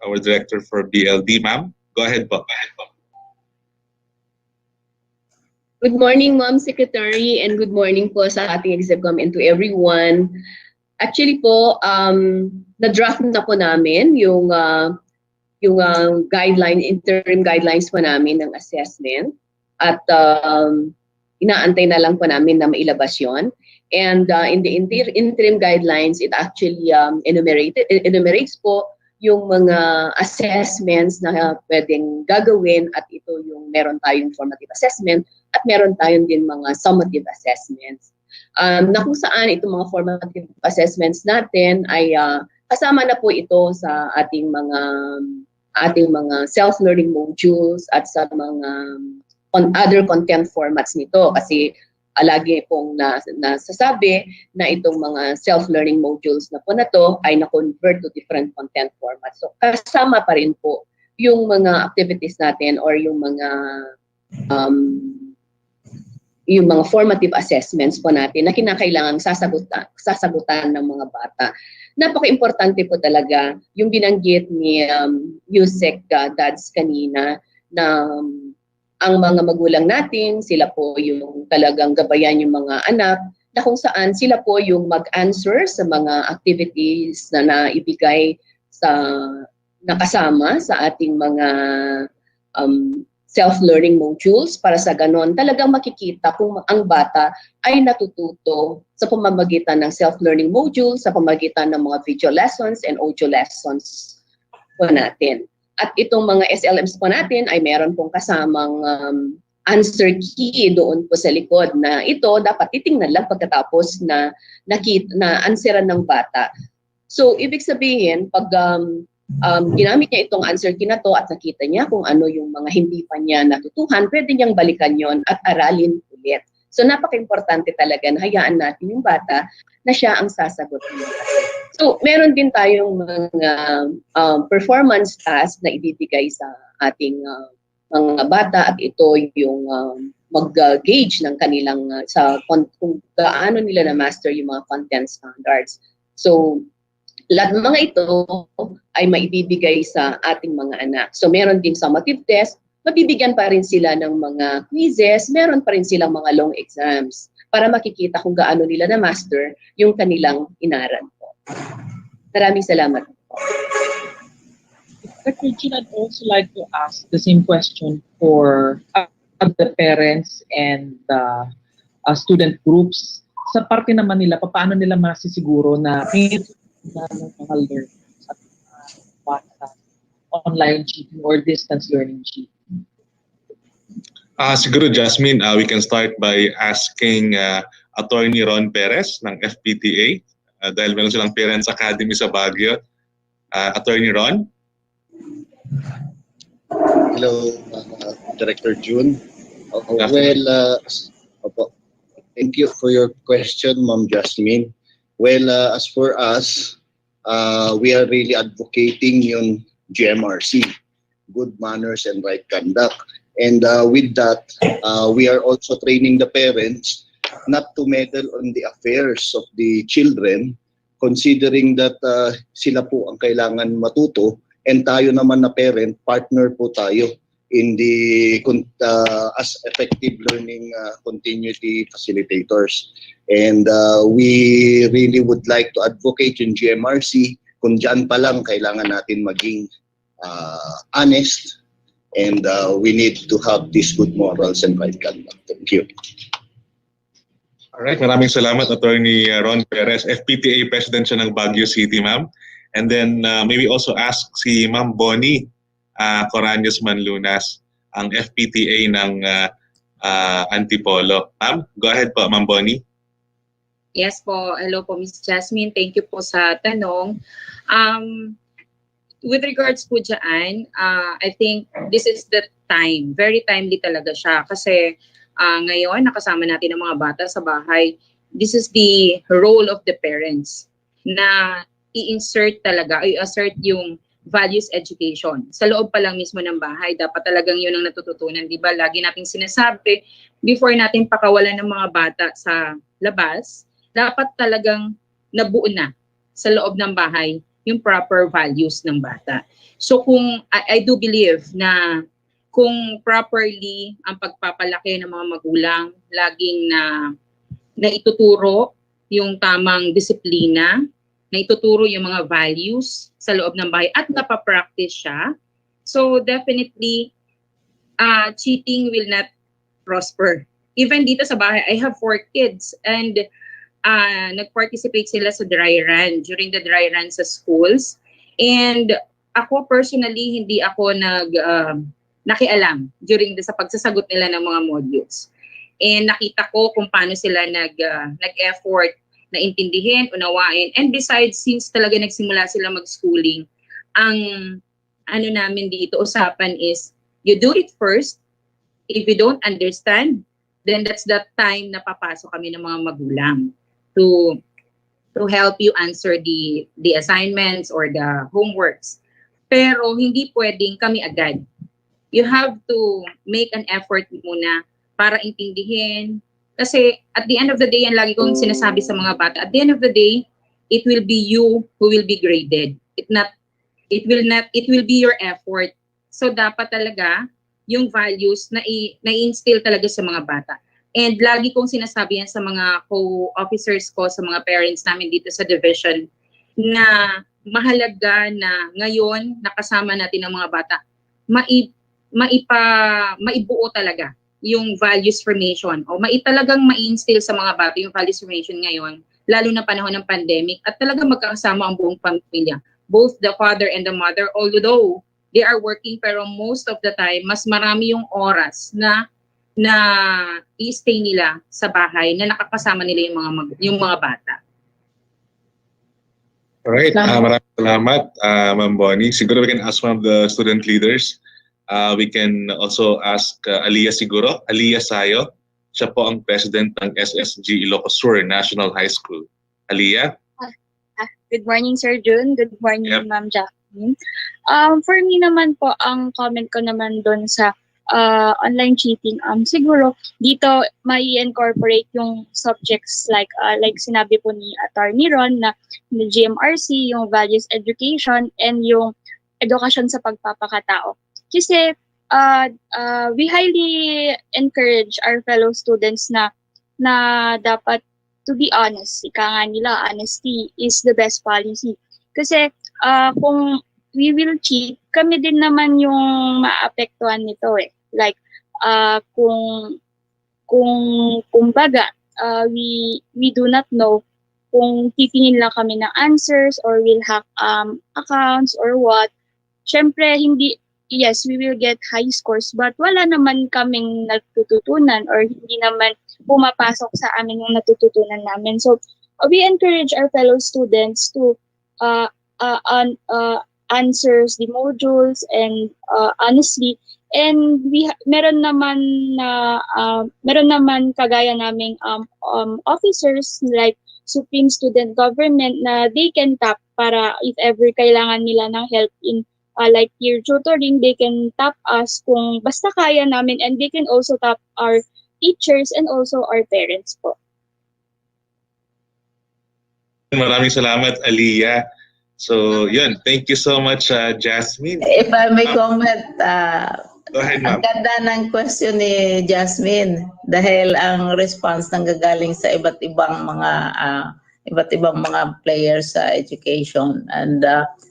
our Director for BLD, ma'am. Go ahead po. Good morning, Ma'am Secretary, and good morning po sa ating Execom and to everyone. Actually po, na-draft na po namin yung interim guidelines po namin ng assessment, at inaantay na lang po namin na mailabas yun. And in the interim guidelines, it actually enumerates po yung mga assessments na pwedeng gagawin, at ito yung meron tayong formative assessment at meron tayong din mga summative assessments. Na kung saan itong mga formative assessments natin ay kasama na po ito sa ating mga self-learning modules at sa mga other content formats nito, kasi lagi pong nasasabi na itong mga self-learning modules na po na to ay na-convert to different content formats. So kasama pa rin po yung mga activities natin or yung mga formative assessments po natin na kinakailangang sasagutan ng mga bata. Napaka-importante po talaga yung binanggit ni Yusek Dads kanina na ang mga magulang natin, sila po yung talagang gabayan yung mga anak, na kung saan sila po yung mag-answer sa mga activities na naibigay nakasama sa ating mga self-learning modules para sa ganon talagang makikita kung ang bata ay natututo sa pamamagitan ng self-learning modules, sa pamamagitan ng mga video lessons and audio lessons po natin. At itong mga SLMs po natin ay meron pong kasamang answer key doon po sa likod na ito dapat titingnan lang pagkatapos na answeran ng bata. So, ibig sabihin, pag ginamit niya itong answer key na to at nakita niya kung ano yung mga hindi pa niya natutuhan, pwede niyang balikan yon at aralin ulit. So, napaka-importante talaga na hayaan natin yung bata na siya ang sasagot. So, meron din tayong mga performance task na ibibigay sa ating mga bata at ito yung mag-gauge ng kanilang kung gaano nila na-master yung mga content standards. So, lahat ng mga ito ay maibibigay sa ating mga anak. So, meron din summative test, mabibigyan pa rin sila ng mga quizzes, meron pa rin silang mga long exams para makikita kung gaano nila na-master yung kanilang inaral po. Maraming salamat. Secretary, I'd also like to ask the same question for the parents and the student groups. Sa parte naman nila, paano nila masisiguro na mga learning sa online cheating or distance learning cheating? Siguro, Jasmine, we can start by asking Attorney Ron Perez ng FPTA dahil meron silang Parents Academy sa Baguio. Attorney Ron? Hello, Director June. Thank you for your question, Ma'am Jasmine. Well, as for us, we are really advocating yung GMRC, good manners and right conduct. And with that, we are also training the parents not to meddle on the affairs of the children, considering that sila po ang kailangan matuto and tayo naman na parent, partner po tayo in the as effective learning continuity facilitators. And we really would like to advocate yung GMRC kung dyan pa lang kailangan natin maging honest. And we need to have these good morals and right conduct. Thank you. All right, maraming salamat, Attorney Ron Perez, FPTA President siya ng Baguio City, ma'am. And then maybe also ask si Ma'am Bonnie Coranios Manlunas, ang FPTA ng Antipolo. Ma'am, go ahead po, Ma'am Bonnie. Yes po, hello po, Ms. Jasmine. Thank you po sa tanong. With regards po dyan, I think this is the time. Very timely talaga siya. Kasi ngayon, nakasama natin ang mga bata sa bahay. This is the role of the parents na i-insert talaga, i-assert yung values education. Sa loob pa lang mismo ng bahay, dapat talagang yun ang natututunan. Diba? Lagi nating sinasabi, before natin pakawalan ng mga bata sa labas, dapat talagang nabuo na sa loob ng bahay yung proper values ng bata. So kung I do believe na kung properly ang pagpapalaki ng mga magulang, laging na ituturo yung tamang disiplina, na ituturo yung mga values sa loob ng bahay at napapractice siya, so definitely cheating will not prosper. Even dito sa bahay, I have 4 kids and nag-participate sila sa dry run, during the dry run sa schools. And ako personally, hindi ako nakialam during sa pagsasagot nila ng mga modules. And nakita ko kung paano sila nag-effort na intindihin, unawain. And besides, since talaga nagsimula sila mag-schooling, ang ano namin dito, usapan is, you do it first. If you don't understand, then that's the time na papasok kami ng mga magulang to help you answer the assignments or the homeworks. Pero hindi pwedeng kami agad. You have to make an effort muna para intindihin. Kasi at the end of the day, yan lagi kong sinasabi sa mga bata, at the end of the day, it will be you who will be graded. It will be your effort. So dapat talaga yung values na i-instill talaga sa mga bata. And lagi kong sinasabi yan sa mga co-officers ko, sa mga parents namin dito sa division, na mahalaga na ngayon nakasama natin ang mga bata, maibuo talaga yung values formation o talagang ma-instill sa mga bata yung values formation ngayon, lalo na panahon ng pandemic, at talagang magkakasama ang buong pamilya, both the father and the mother, although they are working, pero most of the time mas marami yung oras na i-stay nila sa bahay, na nakakasama nila yung mga bata. Alright, maraming salamat, Ma'am Bonnie. Siguro we can ask one of the student leaders. We can also ask Aliyah siguro, Aliyah Sayo. Siya po ang president ng SSG Ilocos Sur National High School. Aliyah? Good morning, Sir Jun. Good morning, Ma'am Jacqueline. For me naman po, ang comment ko naman doon sa online cheating, siguro dito may incorporate yung subjects like sinabi po ni Attorney Ron na GMRC, yung values education, and yung edukasyon sa pagpapakatao. Kasi we highly encourage our fellow students na dapat to be honest. Ika nga nila, honesty is the best policy. Kasi kung we will cheat, kami din naman yung maapektuhan nito eh. Like, kumbaga, we do not know kung titingin lang kami ng answers or will hack accounts or what. Syempre, yes, we will get high scores, but wala naman kaming natututunan or hindi naman pumapasok sa amin yung natututunan namin. So, we encourage our fellow students to answers the modules and honestly, and meron naman kagaya naming officers like Supreme Student Government na they can tap para if ever kailangan nila ng help in like peer tutoring, they can tap us kung basta kaya namin, and they can also tap our teachers and also our parents po. Maraming salamat, Aliyah. So, yun. Thank you so much, Jasmine. If I may comment, go ahead, ma'am. Ang ganda ng question ni Jasmine dahil ang response nang gagaling sa iba't ibang mga players sa education, and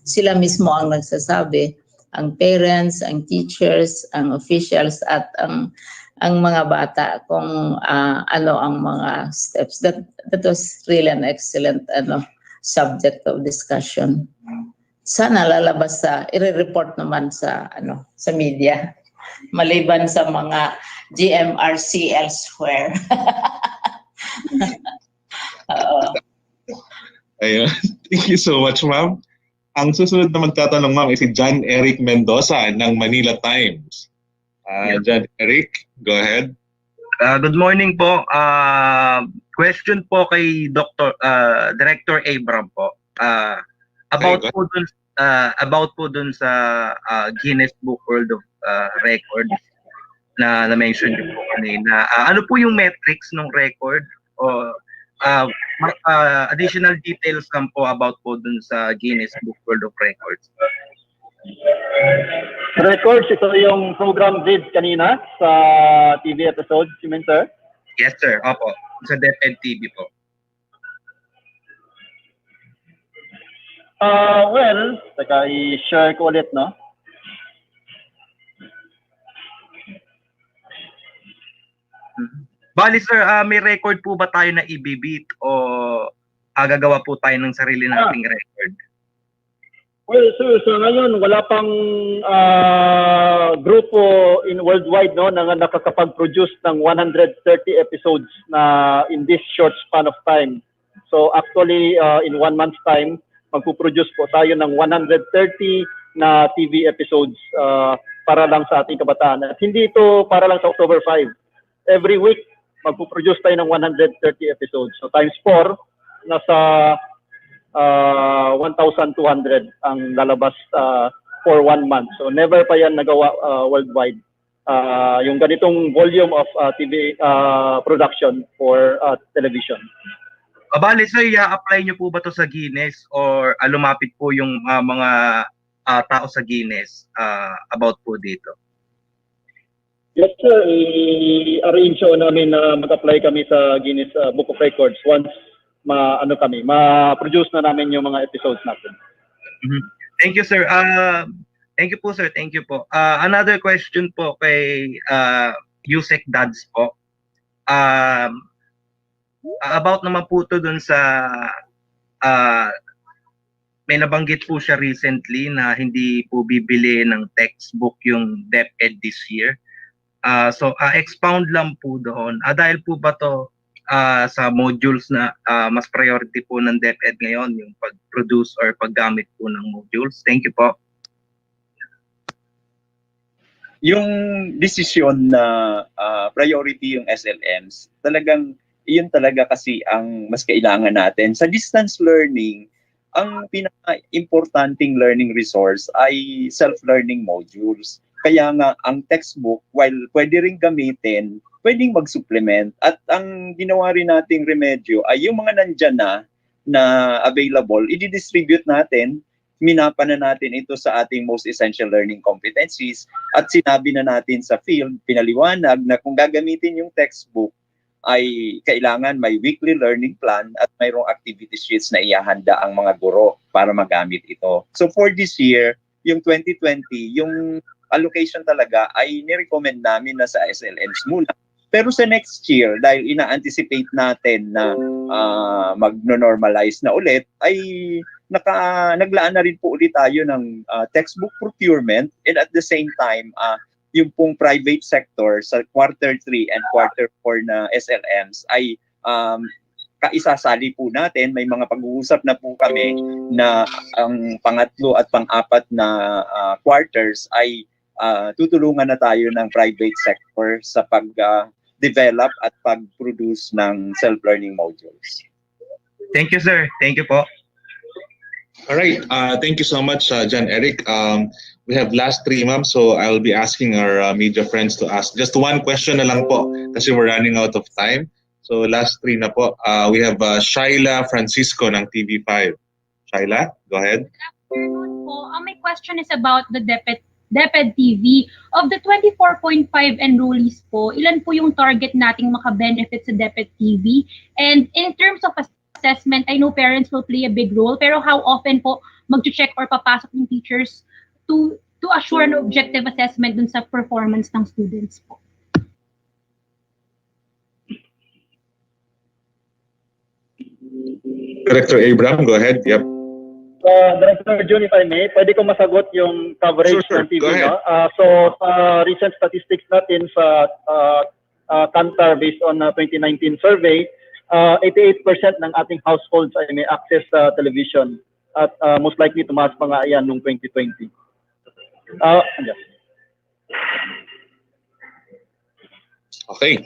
sila mismo ang nagsasabi, ang parents, ang teachers, ang officials at ang mga bata kung ano ang mga steps. That was really an excellent subject of discussion. Sana lalabas i-report naman sa media maliban sa mga GMRC elsewhere. Ayun. Thank you so much, ma'am. Ang susunod na magtatanong, ma'am, is si John Eric Mendoza ng Manila Times. John Eric, go ahead. Good morning po. Question po kay Director Abram po. About po dun sa Guinness Book World of Records na na-mention niyo po kanina. Ano po yung metrics ng record? O additional details lang po about po dun sa Guinness Book World of Records. Records, ito yung program vid kanina sa TV episode, you mean, sir? Yes, sir. Opo. Sa DepEd TV po. Well, teka, i-share ko ulit, no? Bali, sir, may record po ba tayo na i-beat o gagawa po tayo ng sarili nating record? Well, sir, so ngayon wala pang grupo in worldwide na nakakapag-produce ng 130 episodes na in this short span of time. So actually, in 1 month's time, magpuproduce po tayo ng 130 na TV episodes para lang sa ating kabataan. At hindi ito para lang sa October 5. Every week, magpo-produce tayo ng 130 episodes. So times 4, nasa 1,200 ang lalabas for 1 month. So never pa yan nagawa worldwide. Yung ganitong volume of TV production for television. Bale, sir, i-apply nyo po ba to sa Guinness or lumapit po yung mga tao sa Guinness about po dito? Yes, sir. I-arrange namin na mag-apply kami sa Guinness Book of Records once ma-produce na namin yung mga episodes natin. Thank you, sir. Thank you po, sir. Thank you po. Another question po kay Yusek Dads po. About naman po to dun sa may nabanggit po siya recently na hindi po bibili ng textbook yung DepEd this year. So expound lang po doon. Dahil po ba to sa modules na mas priority po ng DepEd ngayon yung pag-produce or paggamit po ng modules? Thank you po. Yung desisyon na priority yung SLMs, talagang iyon talaga kasi ang mas kailangan natin. Sa distance learning, ang pinaka-importanting learning resource ay self-learning modules. Kaya nga, ang textbook, while pwede rin gamitin, pwedeng mag-supplement. At ang ginawa rin nating remedyo ay yung mga nandyan na available, i-distribute natin, minapa na natin ito sa ating most essential learning competencies at sinabi na natin sa field, pinaliwanag na kung gagamitin yung textbook, ay kailangan may weekly learning plan at mayroong activity sheets na iahanda ang mga guro para magamit ito. So for this year, yung 2020, yung allocation talaga ay nirecommend namin na sa SLMs muna. Pero sa next year, dahil ina-anticipate natin na mag-normalize na ulit, ay naglaan na rin po ulit tayo ng textbook procurement and at the same time, yung pong private sector sa quarter 3 and quarter 4 na SLMs ay kaisasali po natin. May mga pag-uusap na po kami na ang pangatlo at pang-apat na quarters ay tutulungan na tayo ng private sector sa pag-develop at pag-produce ng self-learning modules. Thank you, sir. Thank you po. All right. Thank you so much, John Eric. We have last 3, ma'am. So I'll be asking our media friends to ask just one question na lang po kasi we're running out of time. So last 3 na po. We have Shaila Francisco ng TV5. Shaila, go ahead. Good afternoon po. My question is about the DepEd TV. Of the 24.5 enrollees po, ilan po yung target nating maka-benefit sa DepEd TV? And in terms of assessment, I know parents will play a big role, pero how often po mag-check or papasok ng teachers to assure an objective assessment dun sa performance ng students po? Director Abram, go ahead. Yep. Director June, if I may, pwede ko masagot yung coverage Sure. ng TV. Go ahead. No? So, recent statistics natin sa Kantar based on 2019 survey, 88% ng ating households ay may access sa television at most likely tumaas pa nga yan noong 2020. Okay.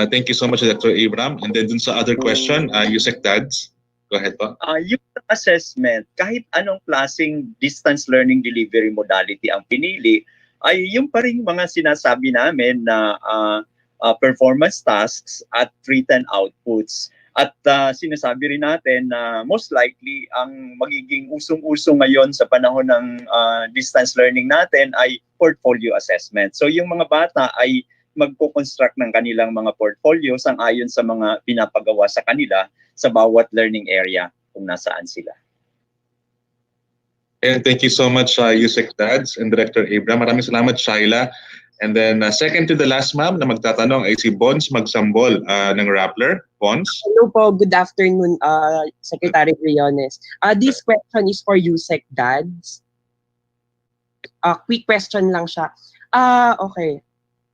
Thank you so much, Dr. Abram. And then dun sa other question, Yusek Dads. Go ahead po. Yung assessment, kahit anong klaseng distance learning delivery modality ang pinili, ay yung pa rin mga sinasabi namin na performance tasks at written outputs. At sinasabi rin natin na most likely ang magiging usong-usong ngayon sa panahon ng distance learning natin ay portfolio assessment. So yung mga bata ay magko-construct ng kanilang mga portfolio sang-ayon sa mga pinapagawa sa kanila sa bawat learning area kung nasaan sila. And thank you so much, Yusek Dads and Director Abram. Maraming salamat, Shaila. And then second to the last, ma'am, na magtatanong ay si Bons Magsambol ng Rappler. Bons? Hello po, good afternoon, Secretary Briones. This question is for Yusek Dads. Quick question lang siya. Okay.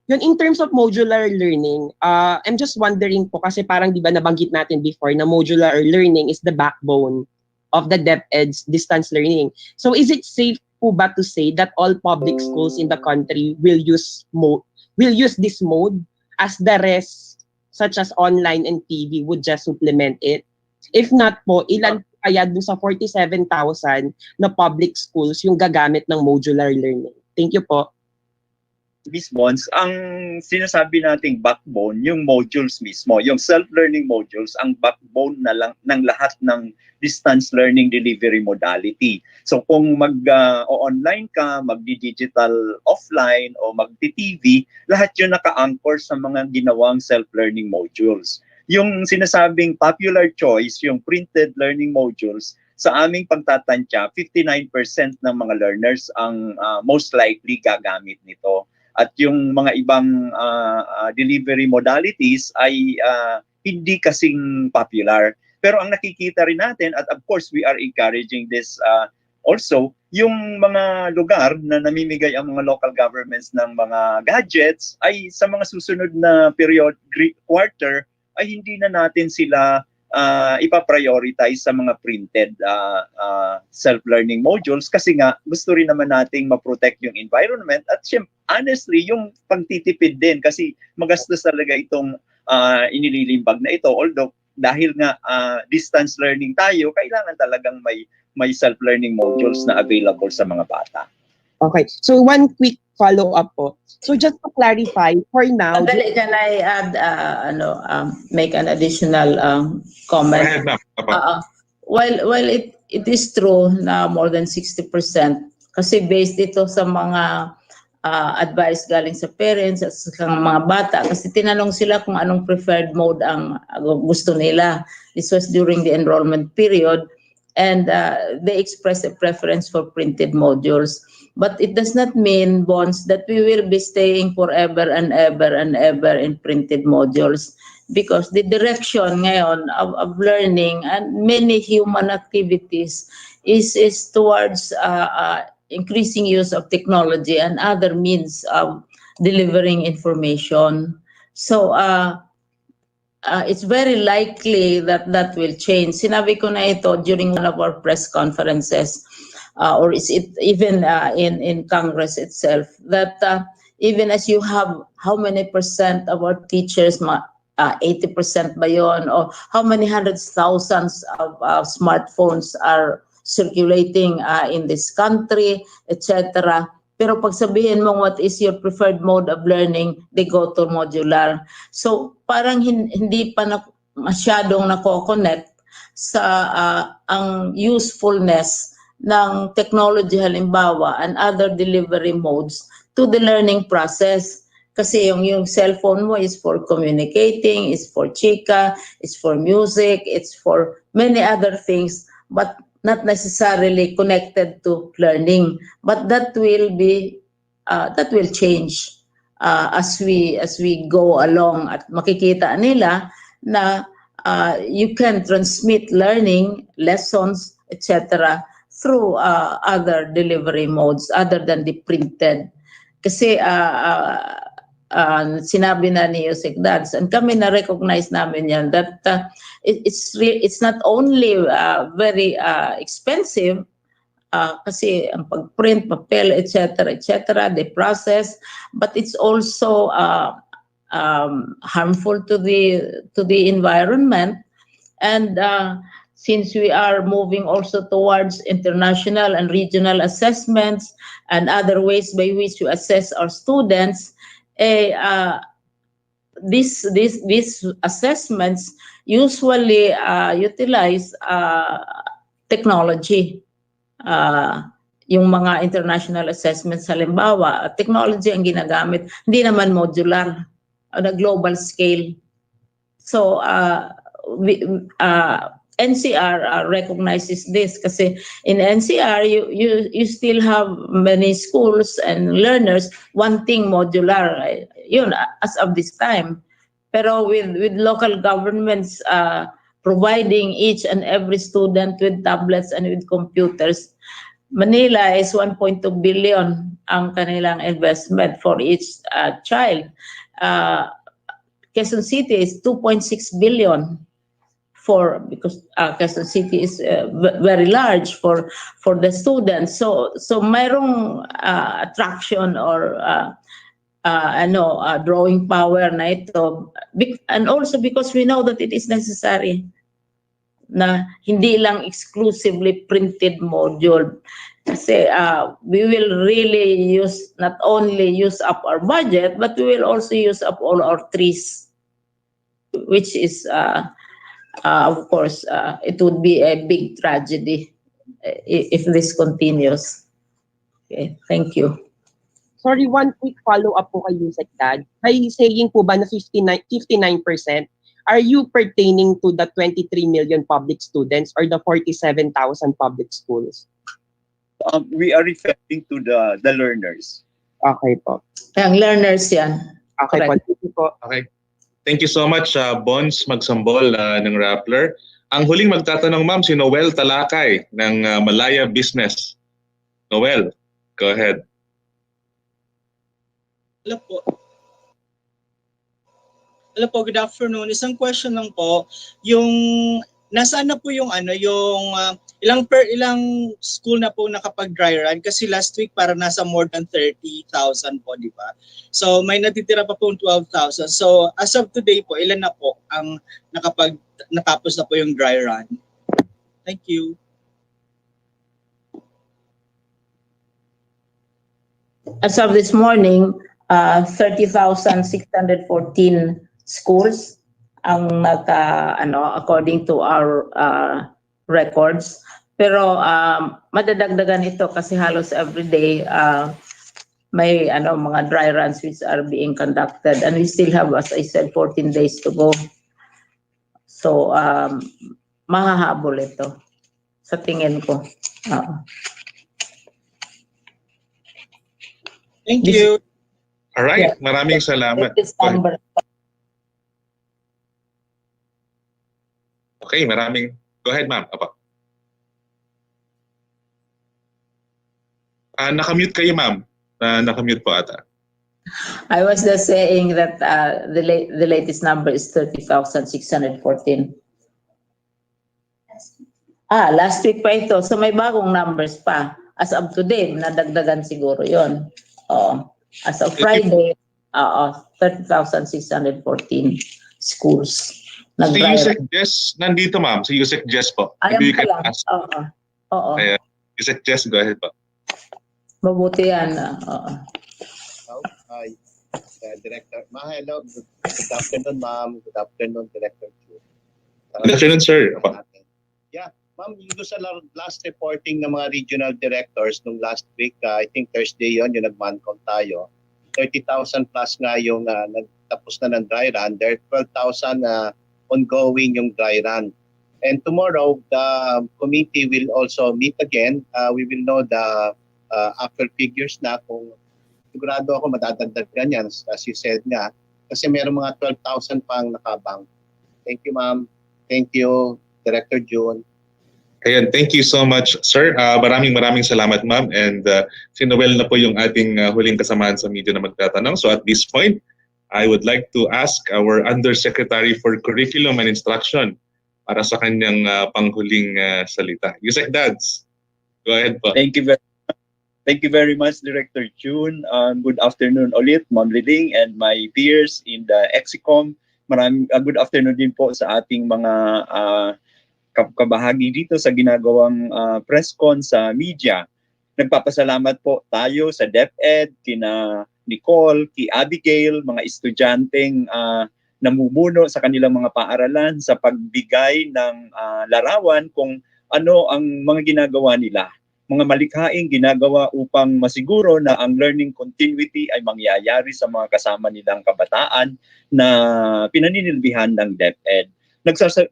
Yun, in terms of modular learning, I'm just wondering po kasi parang di ba nabanggit natin before na modular learning is the backbone of the DepEd's distance learning. So is it safe po ba to say that all public schools in the country will use this mode as the rest such as online and TV would just supplement it? If not po, ilan kaya doon sa 47,000 na public schools yung gagamit ng modular learning? Thank you po. Miss Mons, ang sinasabi nating backbone, yung modules mismo, yung self-learning modules, ang backbone na lang ng lahat ng distance learning delivery modality. So kung mag-online ka, mag-digital offline, o mag-TV, lahat yun naka-anchor sa mga ginawang self-learning modules. Yung sinasabing popular choice, yung printed learning modules, sa aming pagtatantya, 59% ng mga learners ang most likely gagamit nito. At yung mga ibang delivery modalities ay hindi kasing popular. Pero ang nakikita rin natin, at of course we are encouraging this also, yung mga lugar na namimigay ang mga local governments ng mga gadgets ay sa mga susunod na quarter ay hindi na natin sila ipaprioritize sa mga printed self-learning modules kasi nga gusto rin naman nating ma-protect yung environment at honestly yung pagtitipid din kasi magastos talaga itong inililimbag na ito, although dahil nga distance learning tayo, kailangan talagang may self-learning modules na available sa mga bata. Okay, so one quick follow-up po. So just to clarify, for now... Madali, can I add, make an additional comment? While it is true na more than 60%, kasi based ito sa mga advice galing sa parents at sa mga bata, kasi tinanong sila kung anong preferred mode ang gusto nila. This was during the enrollment period, and they expressed a preference for printed modules. But it does not mean, Bonds, that we will be staying forever and ever and ever in printed modules, because the direction ngayon of learning and many human activities is towards increasing use of technology and other means of delivering information. So it's very likely that will change. Sinabi ko na ito during one of our press conferences, or is it even in Congress itself, that even as you have how many percent of our teachers, 80% ba yun, or how many hundreds thousands of smartphones are circulating in this country, etc. Pero pag sabihin mo what is your preferred mode of learning, they go to modular. So parang hindi pa masyadong nako-connect sa ang usefulness ng technology halimbawa and other delivery modes to the learning process. Kasi yung cellphone mo is for communicating, is for chika, is for music, it's for many other things, but not necessarily connected to learning. But that will change as we go along, at makikita nila na you can transmit learning, lessons, etc. through other delivery modes other than the printed. Kasi sinabi na ni Yusek Dads, and kami na-recognize namin yan, that it's not only very expensive, kasi ang pag-print, papel, etc., the process, but it's also harmful to the environment. And since we are moving also towards international and regional assessments and other ways by which we assess our students, these assessments usually utilize technology. Yung mga international assessments, halimbawa, technology ang ginagamit, hindi naman modular on a global scale. So NCR recognizes this kasi in NCR you still have many schools and learners wanting modular, yun, as of this time. Pero with local governments providing each and every student with tablets and with computers, Manila is 1.2 billion ang kanilang investment for each child. Quezon City is 2.6 billion because Quezon City is very large for the students. So mayroong attraction or drawing power na ito. And also because we know that it is necessary na hindi lang exclusively printed module. Kasi we will really not only use up our budget, but we will also use up all our trees, which is, of course, it would be a big tragedy if this continues. Okay, thank you. Sorry, one quick follow-up po kay Yusek Dad. By saying po ba na 59%, are you pertaining to the 23 million public students or the 47,000 public schools? We are referring to the learners. Okay po. Ang learners yan. Okay po. Thank you po. Okay. Thank you so much, Bons Magsambol ng Rappler. Ang huling magtatanong, ma'am, si Noel Talakay ng Malaya Business. Noel, go ahead. Hello po. Hello po, good afternoon. Isang question lang po, yung nasaan na po yung ilang school na po nakapag-dry run kasi last week para nasa more than 30,000 po, di ba? So may natitira pa po 12,000. So as of today po, ilan na po ang natapos na po yung dry run? Thank you. As of this morning, 30,614 schools ang according to our records. Pero madadagdagan ito kasi halos every day may mga dry runs which are being conducted, and we still have, as I said, 14 days to go. So mahahabol ito sa tingin ko. Thank you. All right, maraming salamat. Okay, maraming. Go ahead, ma'am. Nakamute kayo, ma'am. Nakamute po ata. I was just saying that the latest number is 30,614. Last week pa ito. So may bagong numbers pa. As of today, nadagdagan siguro yon. As of Friday, 30,614 schools. Si Yusek Jess, nandito ma'am. Si Yusek Jess po. Alam ka lang. Oo. Yusek Jess, go ahead po. Mabuti yan. Hi, Director. Hello. Good afternoon, ma'am. Good afternoon, Director. Good afternoon, sir. Yeah, ma'am, yung sa last reporting ng mga regional directors nung last week, I think Thursday yon yung nag-mancom tayo. 30,000 plus nga yung nagtapos na ng dry run. There are 12,000 ongoing yung dry run. And tomorrow, the committee will also meet again. We will know the actual figures na kung sigurado ako madadagdagan yan, as you said nga. Kasi meron mga 12,000 pang nakabang. Thank you, ma'am. Thank you, Director June. Ayan, thank you so much, sir. Maraming salamat, ma'am. And si Noel na po yung ating huling kasamahan sa media na magtatanong. So at this point, I would like to ask our Undersecretary for Curriculum and Instruction para sa kanyang panghuling salita. Yusek Dads, go ahead po. Thank you very much, Director June. Good afternoon ulit, Ma'am Liling and my peers in the EXICOM. Good afternoon din po sa ating mga kabahagi dito sa ginagawang press con sa media. Nagpapasalamat po tayo sa DepEd, kina Nicole, ki Abigail, mga estudyanteng namumuno sa kanilang mga paaralan sa pagbigay ng larawan kung ano ang mga ginagawa nila. Mga malikhaing ginagawa upang masiguro na ang learning continuity ay mangyayari sa mga kasama nilang kabataan na pinaninilbihan ng DepEd.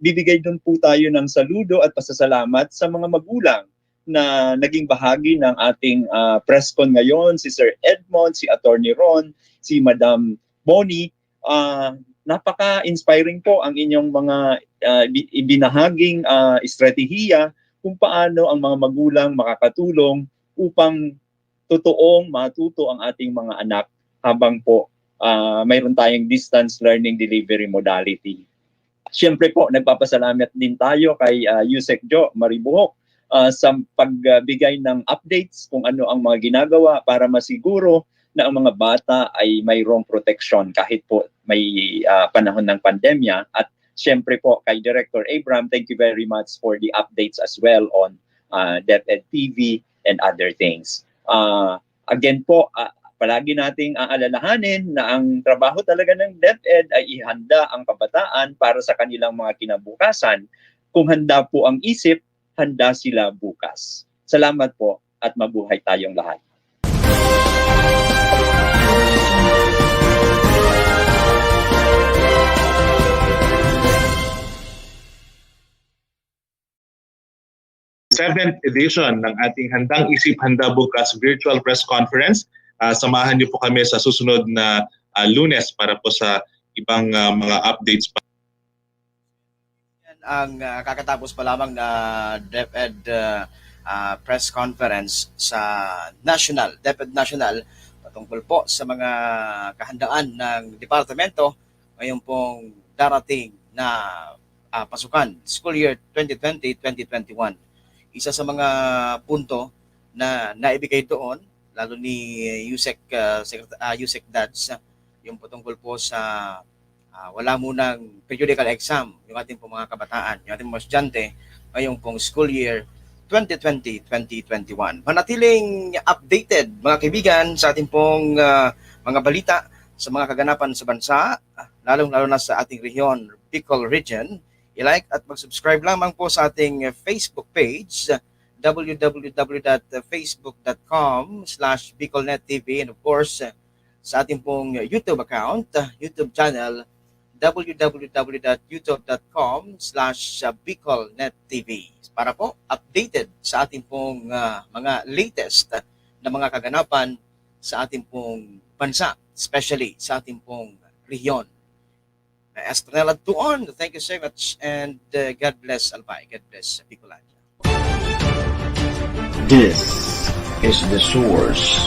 Bibigay doon po tayo ng saludo at pasasalamat sa mga magulang na naging bahagi ng ating press con ngayon, si Sir Edmond, si Attorney Ron, si Madam Bonnie. Napaka-inspiring po ang inyong mga ibinahaging estratehiya kung paano ang mga magulang makakatulong upang totoong matuto ang ating mga anak habang po mayroon tayong distance learning delivery modality. Siyempre po, nagpapasalamat din tayo kay Yusek Jo Maribuhok sa pagbigay ng updates kung ano ang mga ginagawa para masiguro na ang mga bata ay mayroong protection kahit po may panahon ng pandemya. At syempre po kay Director Abram, thank you very much for the updates as well on DepEd TV and other things. Again po, palagi nating aalalahanin na ang trabaho talaga ng DepEd ay ihanda ang kabataan para sa kanilang mga kinabukasan. Kung handa po ang isip, handa sila bukas. Salamat po at mabuhay tayong lahat. Seventh edition ng ating Handang Isip Handa Bukas Virtual Press Conference. Samahan niyo po kami sa susunod na Lunes para po sa ibang mga updates pa. Ang kakatapos pa lamang na DepEd press conference sa DepEd National patungkol po sa mga kahandaan ng departamento ngayong pong darating na pasukan, school year 2020-2021. Isa sa mga punto na naibigay doon, lalo ni Yusek Dads, yung patungkol po sa wala munang periodical exam yung ating pong mga kabataan, yung ating mga estudyante ngayong pong school year 2020-2021. Manatiling updated mga kaibigan sa ating pong mga balita sa mga kaganapan sa bansa, lalong-lalo na sa ating rehiyon, Bicol Region. I-like at mag-subscribe lamang po sa ating Facebook page, www.facebook.com/BicolNetTV, and of course, sa ating pong YouTube account, YouTube channel, www.youtube.com/BicolNetTV, para po updated sa ating pong mga latest na mga kaganapan sa ating pong bansa, especially sa ating pong rehiyon. Estrenela Tuon, thank you so much, and God bless Albay, God bless Bicolania. This is the source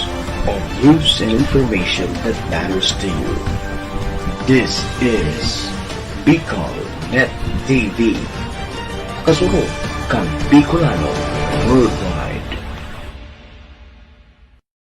of news and information that matters to you. This is Bicol Net TV. Kasunod kang Bicolano Worldwide.